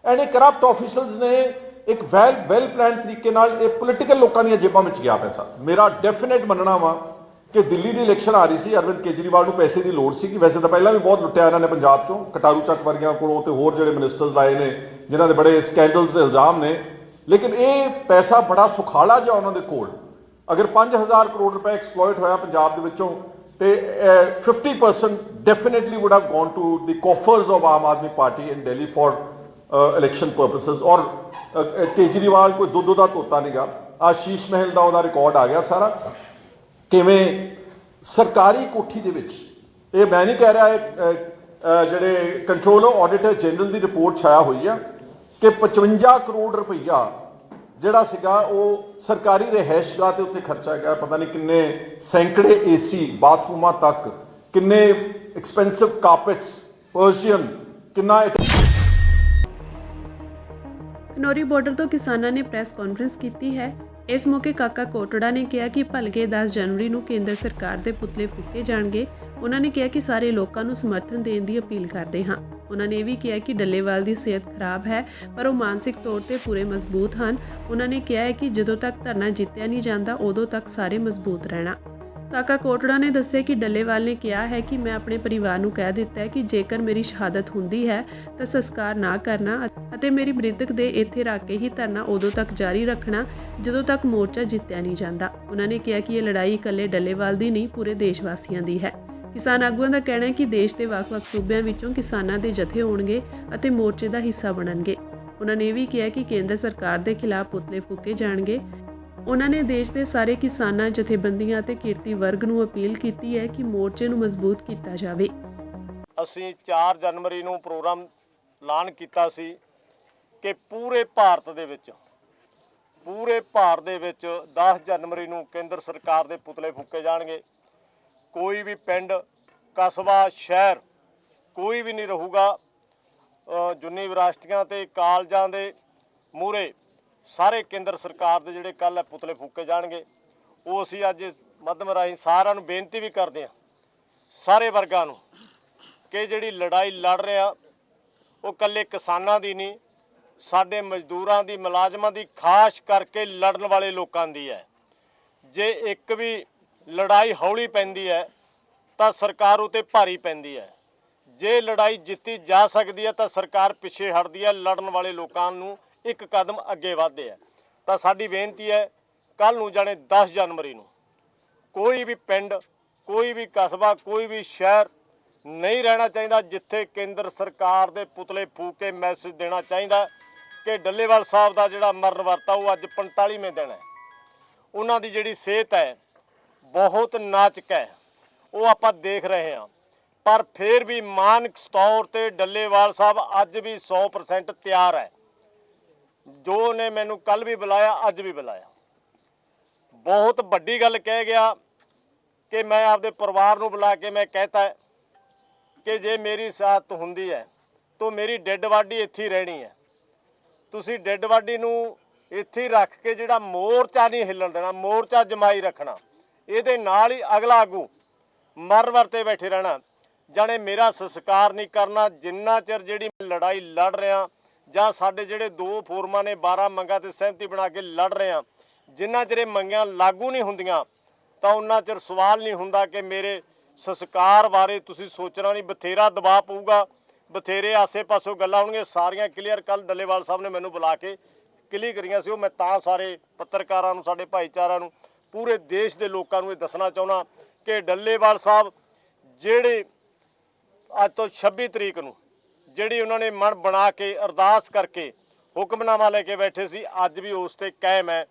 and ਇਹ corrupt officials ਨੇ ਇੱਕ ਵੈਲ ਪਲਾਨ ਤਰੀਕੇ ਨਾਲ ਇਹ ਪੋਲੀਟੀਕਲ ਲੋਕਾਂ ਦੀਆਂ ਜੇਬਾਂ ਵਿੱਚ ਗਿਆ ਪੈਸਾ। ਮੇਰਾ ਡੈਫੀਨੇਟ ਮੰਨਣਾ ਵਾ ਕਿ ਦਿੱਲੀ ਦੀ ਇਲੈਕਸ਼ਨ ਆ ਰਹੀ ਸੀ, ਅਰਵਿੰਦ ਕੇਜਰੀਵਾਲ ਨੂੰ ਪੈਸੇ ਦੀ ਲੋੜ ਸੀ। ਵੈਸੇ ਤਾਂ ਪਹਿਲਾਂ ਵੀ ਬਹੁਤ ਲੁੱਟਿਆ ਇਹਨਾਂ ਨੇ ਪੰਜਾਬ ਚੋਂ, ਕਟਾਰੂ ਚੱਕ ਵਰਗਿਆਂ ਕੋਲੋਂ ਤੇ ਹੋਰ ਜਿਹੜੇ ਮਿਨਿਸਟਰਸ ਲਾਏ ਨੇ ਜਿਨ੍ਹਾਂ ਦੇ ਬੜੇ ਸਕੈਂਡਲਸ ਦੇ ਇਲਜ਼ਾਮ ਨੇ। ਲੇਕਿਨ ਇਹ ਪੈਸਾ ਬੜਾ ਸੁਖਾਲਾ ਜਿਹਾ ਉਹਨਾਂ ਦੇ ਕੋਲ, ਅਗਰ 5000 ਕਰੋੜ ਰੁਪਏ ਐਕਸਪਲੋਇਟ ਹੋਇਆ ਪੰਜਾਬ ਦੇ ਵਿੱਚੋਂ, ਤੇ 50% definitely would have gone to the coffers of Aam Aadmi Party in Delhi for election purposes। ਔਰ ਕੇਜਰੀਵਾਲ ਕੋਈ ਦੁੱਧ ਦਾ ਤੋਤਾ ਨਹੀਂਗਾ। ਆਸ਼ੀਸ਼ ਮਹਿਲ ਦਾ ਉਹਦਾ ਰਿਕਾਰਡ ਆ ਗਿਆ ਸਾਰਾ, ਕਿਵੇਂ ਸਰਕਾਰੀ ਕੋਠੀ ਦੇ ਵਿੱਚ, ਇਹ ਮੈਂ ਨਹੀਂ ਕਹਿ ਰਿਹਾ, ਜਿਹੜੇ ਕੰਟਰੋਲਰ ਆਡੀਟਰ ਜਨਰਲ ਦੀ ਰਿਪੋਰਟ ਛਾਇਆ ਹੋਈ ਆ ਕਿ 55 ਕਰੋੜ ਰੁਪਈਆ ਜਿਹੜਾ ਸੀਗਾ ਉਹ ਸਰਕਾਰੀ ਰਿਹਾਇਸ਼ਗਾਹ ਦੇ ਉੱਤੇ ਖਰਚਾ ਗਿਆ। ਪਤਾ ਨਹੀਂ ਕਿੰਨੇ ਸੈਂਕੜੇ AC ਬਾਥਰੂਮਾਂ ਤੱਕ, ਕਿੰਨੇ ਐਕਸਪੈਂਸਿਵ ਕਾਰਪੈਟਸ, ਪਰਸ਼ੀਅਨ, ਕਿੰਨਾ। ਖਨੌਰੀ ਬਾਰਡਰ ਤੋਂ ਕਿਸਾਨਾਂ ਨੇ ਪ੍ਰੈਸ ਕਾਨਫਰੰਸ ਕੀਤੀ ਹੈ। ਇਸ ਮੌਕੇ ਕਾਕਾ ਕੋਟੜਾ ਨੇ ਕਿਹਾ ਕਿ ਭਲਕੇ 10 ਜਨਵਰੀ ਨੂੰ ਕੇਂਦਰ ਸਰਕਾਰ ਦੇ ਪੁਤਲੇ ਫੂਕੇ ਜਾਣਗੇ। ਉਹਨਾਂ ਨੇ ਕਿਹਾ ਕਿ ਸਾਰੇ ਲੋਕਾਂ ਨੂੰ ਸਮਰਥਨ ਦੇਣ ਦੀ ਅਪੀਲ ਕਰਦੇ ਹਾਂ। ਉਹਨਾਂ ਨੇ ਇਹ ਵੀ ਕਿਹਾ ਕਿ ਡੱਲੇਵਾਲ ਦੀ ਸਿਹਤ ਖਰਾਬ ਹੈ ਪਰ ਉਹ ਮਾਨਸਿਕ ਤੌਰ ਤੇ ਪੂਰੇ ਮਜ਼ਬੂਤ ਹਨ। ਉਹਨਾਂ ਨੇ ਕਿਹਾ ਹੈ ਕਿ ਜਦੋਂ ਤੱਕ ਧਰਨਾ ਜਿੱਤਿਆ ਨਹੀਂ ਜਾਂਦਾ ਉਦੋਂ ਤੱਕ ਸਾਰੇ ਮਜ਼ਬੂਤ ਰਹਿਣਾ। ਕਾਕਾ ਕੋਟੜਾ ਨੇ ਦੱਸਿਆ ਕਿ ਡੱਲੇਵਾਲ ਨੇ ਕਿਹਾ ਹੈ ਕਿ ਮੈਂ ਆਪਣੇ ਪਰਿਵਾਰ ਨੂੰ ਕਹਿ ਦਿੱਤਾ ਹੈ ਕਿ ਜੇਕਰ ਮੇਰੀ ਸ਼ਹਾਦਤ ਹੁੰਦੀ ਹੈ ਤਾਂ ਸੰਸਕਾਰ ਨਾ ਕਰਨਾ ਅਤੇ ਮੇਰੀ ਮ੍ਰਿਤਕ ਦੇ ਇੱਥੇ ਰੱਖ ਕੇ ਹੀ ਧਰਨਾ ਉਦੋਂ ਤੱਕ ਜਾਰੀ ਰੱਖਣਾ ਜਦੋਂ ਤੱਕ ਮੋਰਚਾ ਜਿੱਤਿਆ ਨਹੀਂ ਜਾਂਦਾ। ਉਹਨਾਂ ਨੇ ਕਿਹਾ ਕਿ ਇਹ ਲੜਾਈ ਇਕੱਲੇ ਡੱਲੇਵਾਲ ਦੀ ਨਹੀਂ, ਪੂਰੇ ਦੇਸ਼ ਵਾਸੀਆਂ ਦੀ ਹੈ। ਕਿਸਾਨ ਆਗੂਆਂ ਦਾ ਕਹਿਣਾ ਹੈ ਕਿ ਦੇਸ਼ ਦੇ ਵੱਖ-ਵੱਖ ਸੂਬਿਆਂ ਵਿੱਚੋਂ ਕਿਸਾਨਾਂ ਦੇ ਜਥੇ ਹੋਣਗੇ ਅਤੇ ਮੋਰਚੇ ਦਾ ਹਿੱਸਾ ਬਣਨਗੇ। ਉਹਨਾਂ ਨੇ ਇਹ ਵੀ ਕਿਹਾ ਕਿ ਕੇਂਦਰ ਸਰਕਾਰ ਦੇ ਖਿਲਾਫ ਪੁਤਲੇ ਫੂਕੇ ਜਾਣਗੇ। ਉਹਨਾਂ ਨੇ ਦੇਸ਼ ਦੇ ਸਾਰੇ ਕਿਸਾਨਾਂ, ਜਥੇਬੰਦੀਆਂ ਅਤੇ ਕਿਰਤੀ ਵਰਗ ਨੂੰ ਅਪੀਲ ਕੀਤੀ ਹੈ ਕਿ ਮੋਰਚੇ ਨੂੰ ਮਜ਼ਬੂਤ ਕੀਤਾ ਜਾਵੇ। ਅਸੀਂ 4 ਜਨਵਰੀ ਨੂੰ ਪ੍ਰੋਗਰਾਮ ਐਲਾਨ ਕੀਤਾ ਸੀ ਕਿ ਪੂਰੇ ਭਾਰਤ ਦੇ ਵਿੱਚ 10 ਜਨਵਰੀ ਨੂੰ ਕੇਂਦਰ ਸਰਕਾਰ ਦੇ ਪੁਤਲੇ ਫੂਕੇ ਜਾਣਗੇ। ਕੋਈ ਵੀ ਪਿੰਡ, ਕਸਬਾ, ਸ਼ਹਿਰ ਕੋਈ ਵੀ ਨਹੀਂ ਰਹੂਗਾ ਯੂਨੀਵਰਸਿਟੀਆਂ ਤੇ ਕਾਲਜਾਂ ਦੇ ਮੂਹਰੇ ਸਾਰੇ ਕੇਂਦਰ ਸਰਕਾਰ ਦੇ ਜਿਹੜੇ ਕੱਲ੍ਹ ਪੁਤਲੇ ਫੂਕੇ ਜਾਣਗੇ। ਉਹ ਅਸੀਂ ਅੱਜ ਮਾਧਿਅਮ ਰਾਹੀਂ ਸਾਰਿਆਂ ਨੂੰ ਬੇਨਤੀ ਵੀ ਕਰਦੇ ਹਾਂ, ਸਾਰੇ ਵਰਗਾਂ ਨੂੰ, ਕਿ ਜਿਹੜੀ ਲੜਾਈ ਲੜ ਰਹੇ ਆ ਉਹ ਇਕੱਲੇ ਕਿਸਾਨਾਂ ਦੀ ਨਹੀਂ, ਸਾਡੇ ਮਜ਼ਦੂਰਾਂ ਦੀ, ਮੁਲਾਜ਼ਮਾਂ ਦੀ, ਖਾਸ ਕਰਕੇ ਲੜਨ ਵਾਲੇ ਲੋਕਾਂ ਦੀ ਹੈ। ਜੇ ਇੱਕ ਵੀ ਲੜਾਈ ਹੌਲੀ ਪੈਂਦੀ ਹੈ ਤਾਂ ਸਰਕਾਰ ਉਤੇ ਭਾਰੀ ਪੈਂਦੀ ਹੈ। ਜੇ ਲੜਾਈ ਜਿੱਤੀ ਜਾ ਸਕਦੀ ਹੈ ਤਾਂ ਸਰਕਾਰ ਪਿੱਛੇ ਹਟਦੀ ਹੈ, ਲੜਨ ਵਾਲੇ ਲੋਕਾਂ ਨੂੰ ਇੱਕ ਕਦਮ ਅੱਗੇ ਵਧਦੇ ਹੈ। ਤਾਂ ਸਾਡੀ ਬੇਨਤੀ ਹੈ, ਕੱਲ੍ਹ ਨੂੰ ਜਾਣੇ 10 ਜਨਵਰੀ ਨੂੰ ਕੋਈ ਵੀ ਪਿੰਡ, ਕੋਈ ਵੀ ਕਸਬਾ, ਕੋਈ ਵੀ ਸ਼ਹਿਰ ਨਹੀਂ ਰਹਿਣਾ ਚਾਹੀਦਾ ਜਿੱਥੇ ਕੇਂਦਰ ਸਰਕਾਰ ਦੇ ਪੁਤਲੇ ਫੂਕ ਕੇ ਮੈਸੇਜ ਦੇਣਾ ਚਾਹੀਦਾ ਕਿ ਡੱਲੇਵਾਲ ਸਾਹਿਬ ਦਾ ਜਿਹੜਾ ਮਰਨ ਵਰਤਾ ਉਹ ਅੱਜ 45ਵੇਂ ਦਿਨ ਹੈ। ਉਹਨਾਂ ਦੀ ਜਿਹੜੀ ਸਿਹਤ ਹੈ ਬਹੁਤ ਨਾਜ਼ੁਕ ਹੈ, ਉਹ ਆਪਾਂ ਦੇਖ ਰਹੇ ਹਾਂ, ਪਰ ਫਿਰ ਵੀ ਮਾਨਸਿਕ ਤੌਰ ਤੇ ਡੱਲੇਵਾਲ ਸਾਹਿਬ ਅੱਜ ਵੀ 100% ਤਿਆਰ ਹੈ। ਜੋ ਨੇ ਮੈਨੂੰ ਕੱਲ ਵੀ ਬੁਲਾਇਆ, ਅੱਜ ਵੀ ਬੁਲਾਇਆ। ਬਹੁਤ ਵੱਡੀ ਗੱਲ ਕਹਿ ਗਿਆ ਕਿ ਮੈਂ ਆਪਦੇ ਪਰਿਵਾਰ ਨੂੰ ਬੁਲਾ ਕੇ ਮੈਂ ਕਹਿਤਾ ਕਿ ਜੇ ਮੇਰੀ ਸ਼ਹਾਦਤ ਹੁੰਦੀ ਹੈ ਤਾਂ ਮੇਰੀ ਡੈੱਡ ਬਾਡੀ ਇੱਥੇ ਹੀ ਰਹਿਣੀ ਹੈ। ਤੁਸੀਂ ਡੈੱਡ ਬਾਡੀ ਨੂੰ ਇੱਥੇ ਹੀ ਰੱਖ ਕੇ ਜਿਹੜਾ ਮੋਰਚਾ ਨਹੀਂ ਹਿੱਲਣ ਦੇਣਾ, ਮੋਰਚਾ ਜਮਾਈ ਰੱਖਣਾ। ਇਹਦੇ ਨਾਲ ਹੀ ਅਗਲਾ ਆਗੂ ਮਰ ਵਰਤੇ ਬੈਠੇ ਰਹਿਣਾ, ਜਾਣੇ ਮੇਰਾ ਸੰਸਕਾਰ ਨਹੀਂ ਕਰਨਾ ਜਿੰਨਾ ਚਿਰ ਜਿਹੜੀ ਲੜਾਈ ਲੜ ਰਿਹਾ, ਜਾਂ ਸਾਡੇ ਜਿਹੜੇ 2 ਫੋਰਮਾਂ ਨੇ 12 ਮੰਗਾਂ ਤੇ ਸਹਿਮਤੀ ਬਣਾ ਕੇ ਲੜ ਰਹੇ ਆ, ਜਿੰਨਾ ਚਿਰ ਇਹ ਮੰਗਾਂ ਲਾਗੂ ਨਹੀਂ ਹੁੰਦੀਆਂ ਤਾਂ ਉਹਨਾਂ ਚਿਰ ਸਵਾਲ ਨਹੀਂ ਹੁੰਦਾ ਕਿ ਮੇਰੇ ਸੰਸਕਾਰ ਬਾਰੇ ਤੁਸੀਂ ਸੋਚਣਾ ਨਹੀਂ। ਬਥੇਰਾ ਦਬਾਅ ਪਊਗਾ, ਬਥੇਰੇ ਆਸੇ-ਪਾਸੋਂ ਗੱਲਾਂ ਹੋਣਗੀਆਂ, ਸਾਰੀਆਂ ਕਲੀਅਰ ਕੱਲ ਡੱਲੇਵਾਲ ਸਾਹਿਬ ਨੇ ਮੈਨੂੰ ਬੁਲਾ ਕੇ ਕਲੀਅਰ ਕਰੀਆਂ ਸੀ। ਉਹ ਮੈਂ ਤਾਂ ਸਾਰੇ ਪੱਤਰਕਾਰਾਂ ਨੂੰ, ਸਾਡੇ ਭਾਈਚਾਰਿਆਂ ਨੂੰ, ਪੂਰੇ ਦੇਸ਼ ਦੇ ਲੋਕਾਂ ਨੂੰ ਇਹ ਦੱਸਣਾ ਚਾਹੁੰਦਾ ਕਿ ਡੱਲੇਵਾਲ ਸਾਹਿਬ ਜਿਹੜੇ ਅੱਜ ਤੋਂ 26 ਤਰੀਕ ਨੂੰ ਜਿਹੜੀ ਉਹਨਾਂ ਨੇ ਮਨ ਬਣਾ ਕੇ ਅਰਦਾਸ ਕਰਕੇ ਹੁਕਮਨਾਮਾ ਲੈ ਕੇ ਬੈਠੇ ਸੀ, ਅੱਜ ਵੀ ਉਸ ਤੇ ਕਾਇਮ ਹੈ।